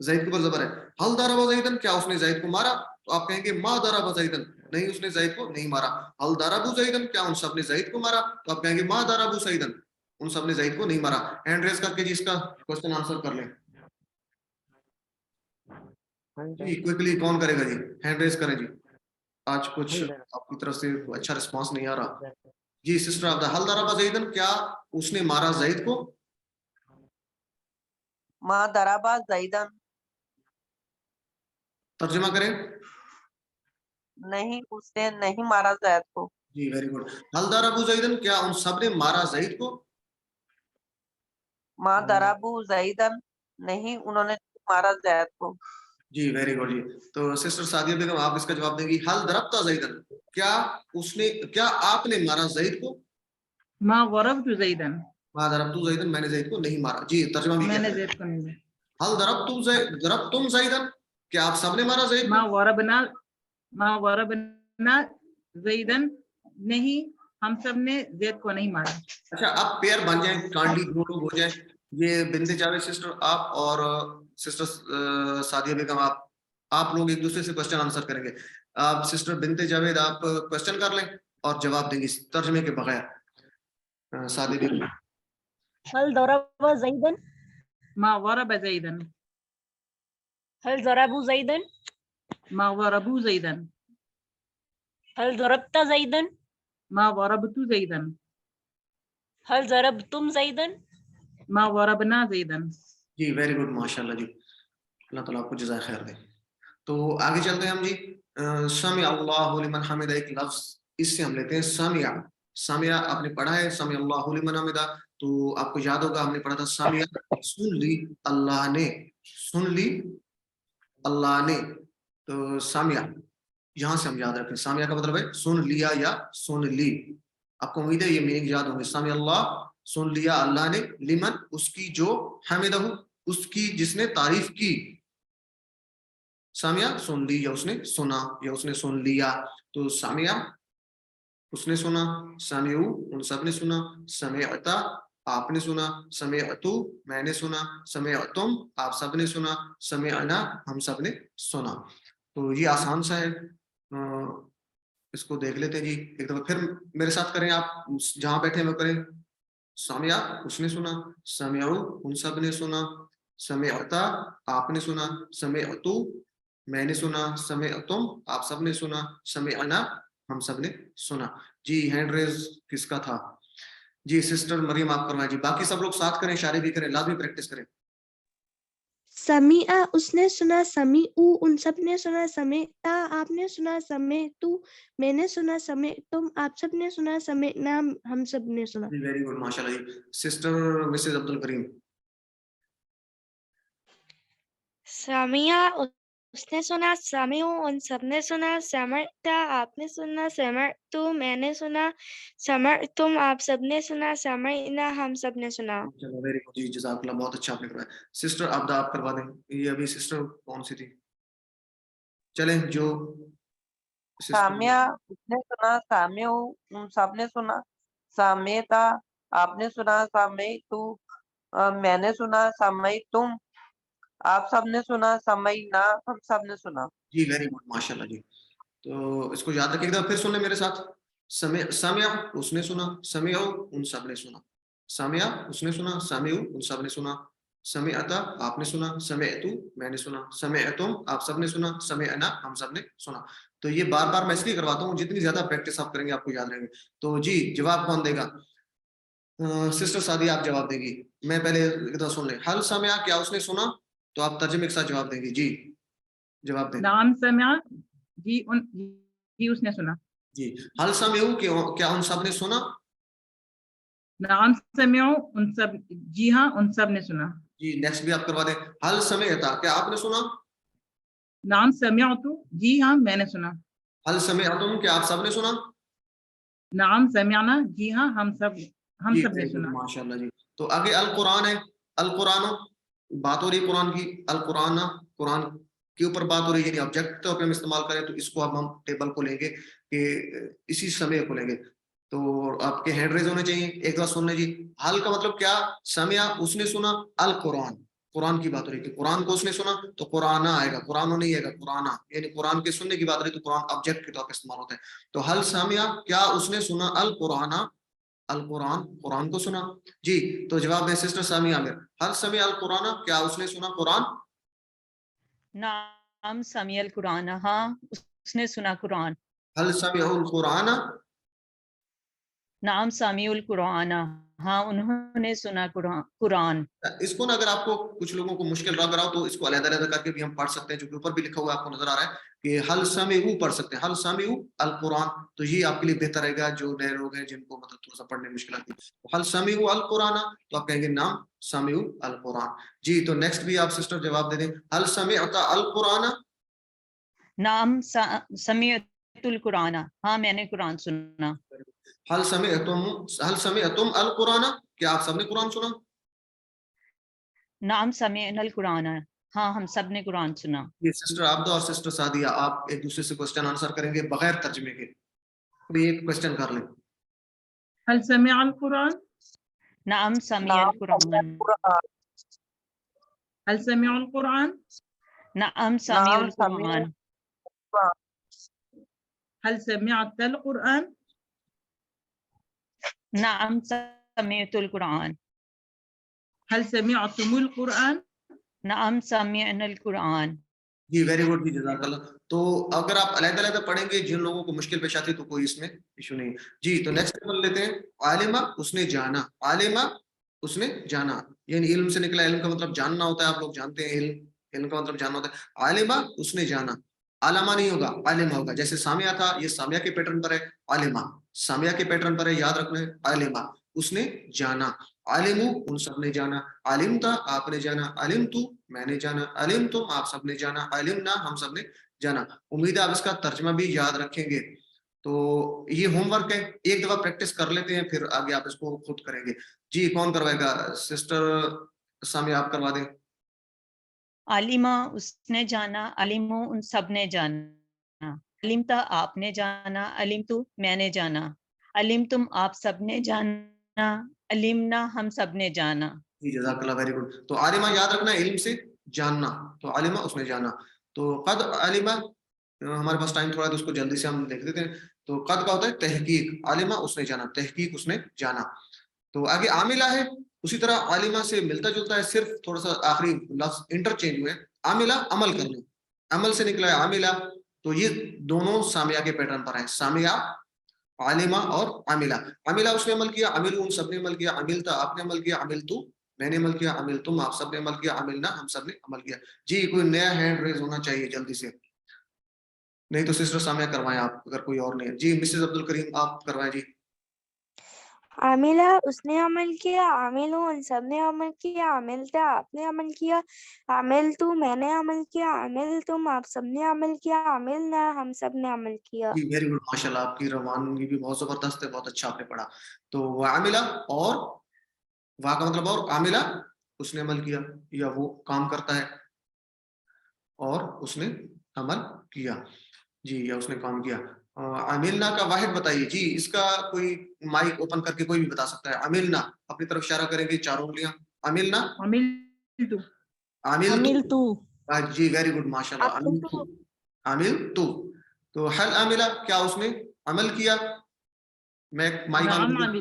زید کے اوپر زبر ہے. حل ضرب زیدن, کیا اس نے زید کو مارا؟ تو آپ کہیں گے ما ضرب زیدن, نہیں اس نے زید کو نہیں مارا. حل ضربوا زیدن, کیا ان سب نے زید کو مارا؟ تو آپ کہیں گے ما ضربوا زیدن, ان سب نے زید کو نہیں مارا. ہینڈ ریز کر کے جی اس کا کوسچن آنسر کر لیں. جی کوئکلی کون کرے گا جی؟ ہینڈ ریز کریں جی. آج کچھ آپ کی طرف سے اچھا رسپانس نہیں آ رہا. جی سسٹر آپ حل ضرب زیدن, کیا اس نے مارا زید کو؟ ما دربا زیدن, ترجمہ کریں. نہیں اس نے نہیں مارا زید کو. جی ویری گڈ. حل ضربوا زیدن, کیا ان سب نے مارا زید کو؟ ما دربو زیدن, نہیں انہوں نے مارا زید کو. جی ویری گڈ جی. تو سسٹر سعدیہ بیگم آپ اس کا جواب دیں گی. حل ضربت زیدن, کیا اس نے, کیا آپ نے مارا زید کو؟ ما ضربت زیدن, ما ضربت زیدن, میں نے زید کو نہیں مارا. جی ترجمہ بھی میں نے کیا ہے؟ زید کو نہیں مارا. حل ضربتم زیدن, کیا آپ سب نے مارا زید ما کو؟ ضربنا زیدن, نہیں ہم سب نے زید کو نہیں مارا. اچھا آپ پیئر بن جائیں, کانڈلی دو لوگ ہو جائیں. یہ بنت جاوید سسٹر آپ اور سسٹر سعدیہ بیگم آپ لوگ ایک دوسرے سے کوسچن آنسر کریں گے. آپ سسٹر بنت جاوید آپ کوسچن کر لیں اور جواب دیں گی ترجمے کے بغیر. سعدیہ بیگم. هل ضرب زيدا؟ ما ضرب زیدن, هل ضربوا زيدا؟ ما ضربوا زیدن, هل ضربت زيدا؟ ما ضربت زیدن, هل ضربتم زيدا؟ ما ضربنا زیدن. جی ویری گڈ ماشاء اللہ جی. اللہ تعالیٰ آپ کو جزائے خیر دے. تو آگے چلتے ہیں ہم جی. سمع اللہ لمن حمدہ, ایک لفظ اس سے ہم لیتے ہیں سمع. سمع آپ نے پڑھا ہے سمع اللہ لمن حمدہ, تو آپ کو یاد ہوگا ہم نے پڑھا تھا سمع سن لی اللہ نے, سن لی اللہ نے. تو سمع یہاں سے ہم یاد رکھیں, سمع کا مطلب ہے سن لیا یا سن لی. آپ کو امید ہے یہ میننگ یاد ہوں گے. سمع اللہ, سن لیا اللہ نے, لمن اس کی جو, حمدہ اس کی جس نے تعریف کی. سامعہ سن لی یا اس نے سنا یا اس نے سن لیا. تو سامعہ اس نے سنا, سامعو ان سب نے سنا, سمعتا آپ نے سنا, سمعتو میں نے سنا, سمعتم آپ سب نے سنا, سمعنا ہم سب نے سنا. تو یہ آسان سا ہے, اس کو دیکھ لیتے ہیں جی ایک دفعہ. پھر میرے ساتھ کریں, آپ جہاں بیٹھے ہیں وہ کریں. سامعہ اس نے سنا, سمعو ان سب نے سنا, سمعتا آپ نے سنا, سمعتو میں نے سنا, سمعتم آپ سب نے سنا, سمعنا ہم سب نے سنا. جی ہینڈ ریز کس کا تھا؟ جی سسٹر مریم آپ کروائیں جی. باقی سب لوگ ساتھ کریں, اشارے بھی کریں, لازمی پریکٹس کریں. سمیع اس نے سنا, سمیعو ان سب نے سنا, سمیعتا آپ نے سنا, سمیعتو میں نے سنا, سمیعتم آپ سب نے سنا, سمیعنا ہم سب نے سنا. جی ویری گڈ ماشاء اللہ جی. سسٹر مسز عبد الکریم. سمیع اس نے سنا, سمیعو ان سب نے سنا, سمعتا آپ نے سنا, سمعتو میں نے سنا, سمعتم آپ سب نے سنا, سمعنا ہم سب نے سنا. ویری گڈ جی جزاک اللہ, بہت اچھا آپ نے کروایا. سسٹر عبدہ آپ کروا دیں. یہ ابھی سسٹر کون سی تھی؟ چلیں جو سامعہ اس نے سنا, سامعو ان سب نے سنا, سامعتا آپ نے سنا, سمعتو میں نے سنا, سمعتم آپ سب نے سنا, سمعنا ہم سب نے سنا. جی ویری گڈ ماشاء اللہ جی. تو اس کو یاد رکھیں, ایک دفعہ پھر سن لیں میرے ساتھ. سمع اس نے سنا, سمعو ان سب نے سنا, سمع اس نے سنا, سمعو ان سب نے سنا, سمعتا آپ نے سنا, سمعتو میں نے سنا, سمعتم آپ سب نے سنا, سمعنا ہم سب نے سنا. تو یہ بار بار میں اس لیے کرواتا ہوں, جتنی زیادہ پریکٹس آپ کریں گے آپ کو یاد رہیں گے. تو جی جواب کون دے گا؟ سسٹر سعدیہ آپ جواب دیں گی. میں پہلے ایک دفعہ سن لیں. حل سمع کیا اس نے سنا؟ تو آپ ترجمے کے ساتھ جواب دیں گی. جی جواب دیں. نعم سمع, جی اس نے سنا. جی حل سمعو کیا ان سب نے سنا؟ نعم سمعو ان سب, جی ہاں ان سب نے سنا. جی نیکسٹ بھی آپ کروا دیں. حل سمعتا کیا آپ نے سنا؟ نعم سمعت, جی ہاں میں نے سنا. حل سمعتم کیا آپ سب نے سنا؟ نعم سمعنا, جی ہاں ہم سب نے سنا. ماشاء اللہ جی. تو آگے القرآن ہے. القرآن بات ہو رہی ہے قرآن کی. القرآن قرآن کے اوپر بات ہو رہی ہے, یعنی آبجیکٹ طور پہ ہم استعمال کریں تو اس کو اب ہم ٹیبل کو لیں گے کہ اسی سمے کو لیں گے. تو آپ کے ہینڈ ریز ہونے چاہیے. ایک بار سن لیں جی. حل کا مطلب کیا؟ سمع اس نے سنا, القرآن قرآن کی بات ہو رہی ہے کہ قرآن کو اس نے سنا تو قرآن آئے گا, قرآن نہیں آئے گا, قرآن, یعنی قرآن کے سننے کی بات ہو رہی ہے تو قرآن آبجیکٹ کے طور پر استعمال ہوتا ہے. تو حل سامع, کیا اس نے سنا القرآن, القرآن, قرآن کو سنا. جی تو جواب ہے سسٹر سامی عامر, حل سمع القرآن, کیا اس نے سنا قرآن. نعم سمع القرآن, ہاں اس نے سنا قرآن. حل سمع القرآن, نعم سمع القرآن, ہاں انہوں نے سنا قرآن. اس کو نا اگر آپ کو کچھ لوگوں کو مشکل لگ رہا ہو تو اس کو علیحدہ علیحدہ کر کے بھی ہم پڑھ سکتے ہیں, جو کہ اوپر بھی لکھا ہوا آپ کو نظر آ رہا ہے کہ حل سمعوا پڑھ سکتے ہیں, حل سمعوا القرآن, تو یہ آپ کے لیے بہتر رہے گا جو نئے لوگ ہیں جن کو مطلب تھوڑا سا پڑھنے میں مشکل آتی ہے. حل سمعوا القرآن, تو آپ کہیں گے نعم سمعوا القرآن. جی تو نیکسٹ بھی آپ سسٹر جواب دے دیں, حل سمعت القرآن. نعم سمعت القرآن, ہاں میں نے قرآن سنا. حل سمعتم القرآن, کیا آپ سب نے قرآن سنا. نعم سمعنا القرآن, ہاں ہم سب نے قرآن سنا. یہ سسٹر عابدہ اور سسٹر سعدیہ آپ ایک دوسرے سے کوسچن آنسر کریں گے بغیر ترجمے کے, کوئی ایک کوسچن کر لیں. هل سمع القرآن؟ نعم سمع القرآن. هل سمع القرآن؟ نعم سمع القرآن. هل سمعت القرآن؟ نعم سمعت القرآن. هل سمعتم القرآن؟ نعم سمعنا القرآن. جی ویری گڈ, جی جزاک اللہ. تو اگر آپ علیحدہ علیحدہ پڑھیں گے, جن لوگوں کو مشکل پیش آتی ہے تو کوئی اس میں ایشو نہیں ہے. جی تو نیکسٹ پڑھ لیتے ہیں, عالمہ اس نے جانا, عالمہ اس نے جانا, یعنی علم سے نکلا, علم کا مطلب جاننا ہوتا ہے, آپ لوگ جانتے ہیں علم کا مطلب جاننا ہوتا ہے. عالمہ اس نے جانا, عالمہ نہیں ہوگا, عالمہ ہوگا. جیسے سامیہ تھا, یہ سامیہ کے پیٹرن پر ہے, عالمہ سامیہ کے پیٹرن پر ہے, یاد رکھنا ہے. عالمہ اس نے جانا, عالمو ان سب نے جانا, علمتا آپ نے جانا, علمتو میں نے جانا, علمتم آپ سب نے جانا, علمنا ہم سب نے جانا. امید ہے آپ اس کا ترجمہ بھی یاد رکھیں گے. تو یہ ہوم ورک ہے, ایک دفعہ پریکٹس کر لیتے ہیں, پھر آگے آپ اس کو خود کریں گے. جی کون کروائے گا, سسٹر سامیہ آپ کروا دیں. عالمہ اس نے جانا, علمو ان سب نے جانا, علمتا آپ نے جانا, علمتو میں نے جانا, علمتم آپ سب نے جانا, علمنا ہم سب نے جانا. جی جزاک اللہ, ویری گڈ. تو عالمہ یاد رکھنا ہے, علم سے جاننا, تو عالمہ اس نے جانا. تو قد عالمہ, ہمارے پاس ٹائم تھوڑا ہے تو اس کو جلدی سے ہم دیکھ دیتے ہیں. تو قد کا ہوتا ہے تحقیق, عالمہ اس نے جانا, تحقیق اس نے جانا. تو آگے عاملہ ہے, اسی طرح عالمہ سے ملتا جلتا ہے, صرف تھوڑا سا آخری لفظ انٹرچینج ہوئے. عاملہ عمل کرنا, عمل سے نکلا ہے عاملہ. تو یہ دونوں سامیہ کے پیٹرن پر ہیں, سامیہ عالمہ اور عاملہ. عاملہ اس نے عمل کیا, عملو ان سب نے عمل کیا, عملتا آپ نے عمل کیا, عملتو میں نے عمل کیا, عملتم آپ سب نے عمل کیا, عملنا ہم سب نے عمل کیا. جی کوئی نیا ہینڈ ریز ہونا چاہیے جلدی سے, نہیں تو سسٹر سامیہ کروائیں آپ, اگر کوئی اور نہیں ہے. جی مسز عبد الکریم آپ کروائیں. جی عاملہ اس نے عمل کیا, عاملو ان سب نے عمل کیا, عملتا آپ نے عمل کیا, عملتو میں نے عمل کیا, عملتم آپ سب نے عمل کیا, عملنا ہم سب نے عمل کیا. جی ویری گڈ, ماشاء اللہ آپ کی روانگی بھی بہت زبردست ہے, بہت اچھا آپ نے پڑھا. تو وہ عاملہ, اور واہ کا مطلب اور, عاملہ اس نے عمل کیا یا وہ کام کرتا ہے, اور اس نے عمل کیا. جی یا اس نے کام کیا. عاملنا کا واحد بتائیے. جی اس کا کوئی مائک اوپن کر کے کوئی بھی بتا سکتا ہے. عاملنا اپنی طرف اشارہ کریں گے, چاروں انگلیاں. عاملنا, عملت, عاملتو. جی ویری گڈ ماشاء اللہ, عاملتو, عاملتو. تو حل عاملہ, کیا اس نے عمل کیا. میں مائک نعم عمل,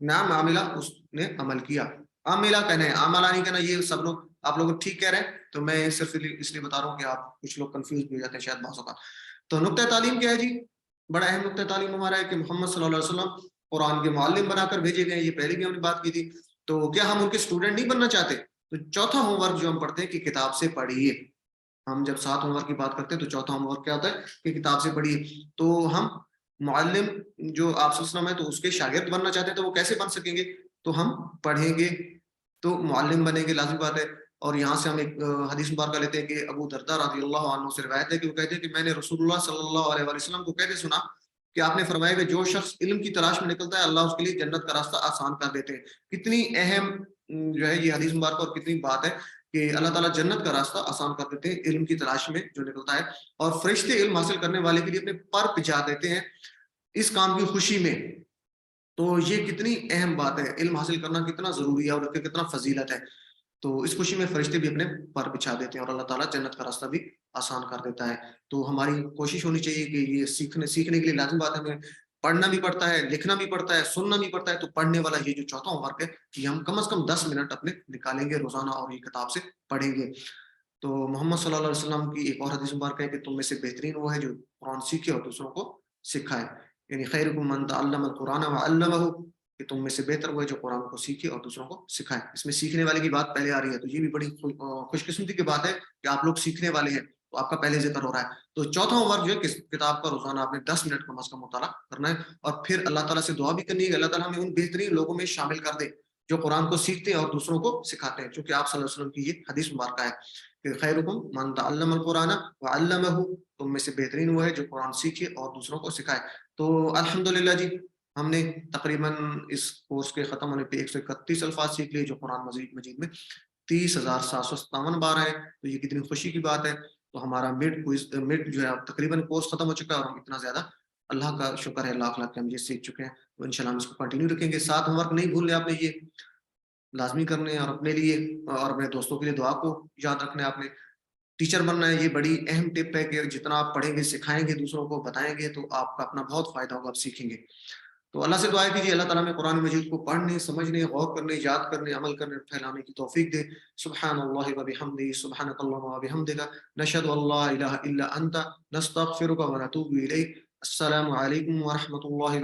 نعم عاملہ اس نے عمل کیا. عاملہ کہنا ہے, عاملہ نہیں کہنا. یہ سب لوگ آپ لوگ ٹھیک کہہ رہے ہیں, تو میں صرف اس لیے بتا رہا ہوں کہ آپ کچھ لوگ کنفیوز بھی ہو جاتے ہیں شاید بعض اوقات. تو نقطہ تعلیم کیا ہے جی, بڑا اہم نقطہ تعلیم ہمارا ہے کہ محمد صلی اللہ علیہ وسلم قرآن کے معلم بنا کر بھیجے گئے. یہ پہلے بھی ہم نے بات کی تھی. تو کیا ہم ان کے اسٹوڈنٹ نہیں بننا چاہتے؟ تو چوتھا ہوم ورک جو ہم پڑھتے ہیں کہ کتاب سے پڑھیے. ہم جب 7 ہوم ورک کی بات کرتے ہیں تو چوتھا ہوم ورک کیا ہوتا ہے کہ کتاب سے پڑھیے. تو ہم معلم جو آپ صلی اللہ علیہ وسلم ہے تو اس کے شاگرد بننا چاہتے ہیں, تو وہ کیسے بن سکیں گے؟ تو ہم پڑھیں گے تو معلم بنیں گے, لازمی بات ہے. اور یہاں سے ہم ایک حدیث مبارکہ لیتے ہیں کہ ابو درداء رضی اللہ عنہ سے روایت ہے کہ وہ کہتے ہیں کہ میں نے رسول اللہ صلی اللہ علیہ وسلم کو کہتے سنا کہ آپ نے فرمایا کہ جو شخص علم کی تلاش میں نکلتا ہے اللہ اس کے لیے جنت کا راستہ آسان کر دیتے ہیں. کتنی اہم جو ہے یہ حدیث مبارکہ اور کتنی بات ہے کہ اللہ تعالیٰ جنت کا راستہ آسان کر دیتے ہیں علم کی تلاش میں جو نکلتا ہے. اور فرشتے علم حاصل کرنے والے کے لیے اپنے پر پجا دیتے ہیں اس کام کی خوشی میں. تو یہ کتنی اہم بات ہے, علم حاصل کرنا کتنا ضروری ہے اور کتنا فضیلت ہے. تو اس خوشی میں فرشتے بھی اپنے پر بچھا دیتے ہیں اور اللہ تعالیٰ جنت کا راستہ بھی آسان کر دیتا ہے. تو ہماری کوشش ہونی چاہیے کہ یہ سیکھنے کے لیے لازم بات ہے ہمیں پڑھنا بھی پڑتا ہے, لکھنا بھی پڑتا ہے, سننا بھی پڑتا ہے. تو پڑھنے والا یہ جو چوتھا ہوم ورک ہے کہ ہم کم از کم 10 منٹ اپنے نکالیں گے روزانہ اور یہ کتاب سے پڑھیں گے. تو محمد صلی اللہ علیہ وسلم کی ایک اور حدیث مبارک ہے کہ تم میں سے بہترین وہ ہے جو قرآن سیکھے اور دوسروں کو سکھائے. یعنی خیرکم من تعلم القرآن وعلمہ, کہ تم میں سے بہتر وہ ہے جو قرآن کو سیکھے اور دوسروں کو سکھائے. اس میں سیکھنے والے کی بات پہلے آ رہی ہے, تو یہ بھی بڑی خوش قسمتی کی بات ہے کہ آپ لوگ سیکھنے والے ہیں, تو آپ کا پہلے ذکر ہو رہا ہے. تو چوتھا ہوم ورک جو ہے کتاب کا روزانہ آپ نے 10 منٹ کم از کم مطالعہ کرنا ہے, اور پھر اللہ تعالیٰ سے دعا بھی کرنی ہے کہ اللہ تعالیٰ ہمیں ان بہترین لوگوں میں شامل کر دے جو قرآن کو سیکھتے ہیں اور دوسروں کو سکھاتے ہیں, چونکہ آپ صلی اللہ علیہ وسلم کی یہ حدیث مبارکہ ہے کہ خیرکم من تعلم القرآن وعلمہ, تم میں سے بہترین وہ ہے جو قرآن سیکھے اور دوسروں کو سکھائے. تو الحمدللہ جی ہم نے تقریباً اس کورس کے ختم ہونے پہ 131 الفاظ سیکھ لیے جو قرآن مجید میں 30,757 بار ہے. تو یہ کتنی خوشی کی بات ہے. تو ہمارا مڈ جو ہے تقریباً کورس ختم ہو چکا ہے, اور ہم اتنا زیادہ اللہ کا شکر ہے لاکھ لاکھ کہ ہم یہ سیکھ چکے ہیں. تو انشاءاللہ ہم اس کو کنٹینیو رکھیں گے. 7 ہوم ورک نہیں بھولنے آپ نے, یہ لازمی کرنے ہیں, اور اپنے لیے اور اپنے دوستوں کے لیے دعا کو یاد رکھنا ہے. آپ نے ٹیچر بننا ہے, یہ بڑی اہم ٹپ ہے کہ جتنا آپ پڑھیں گے, سکھائیں گے, دوسروں کو بتائیں گے, تو آپ کا اپنا بہت فائدہ ہوگا, آپ سیکھیں گے. تو اللہ سے دعا کیجیے اللہ تعالیٰ میں قرآن مجید کو پڑھنے, سمجھنے, غور کرنے, یاد کرنے, عمل کرنے, پھیلانے کی توفیق دے. سبحان اللہ و بحمدہ, سبحانک اللہم و بحمدک, نشہد ان لا الہ الا انت, نستغفرک و نتوب الیک. السلام علیکم ورحمۃ اللہ.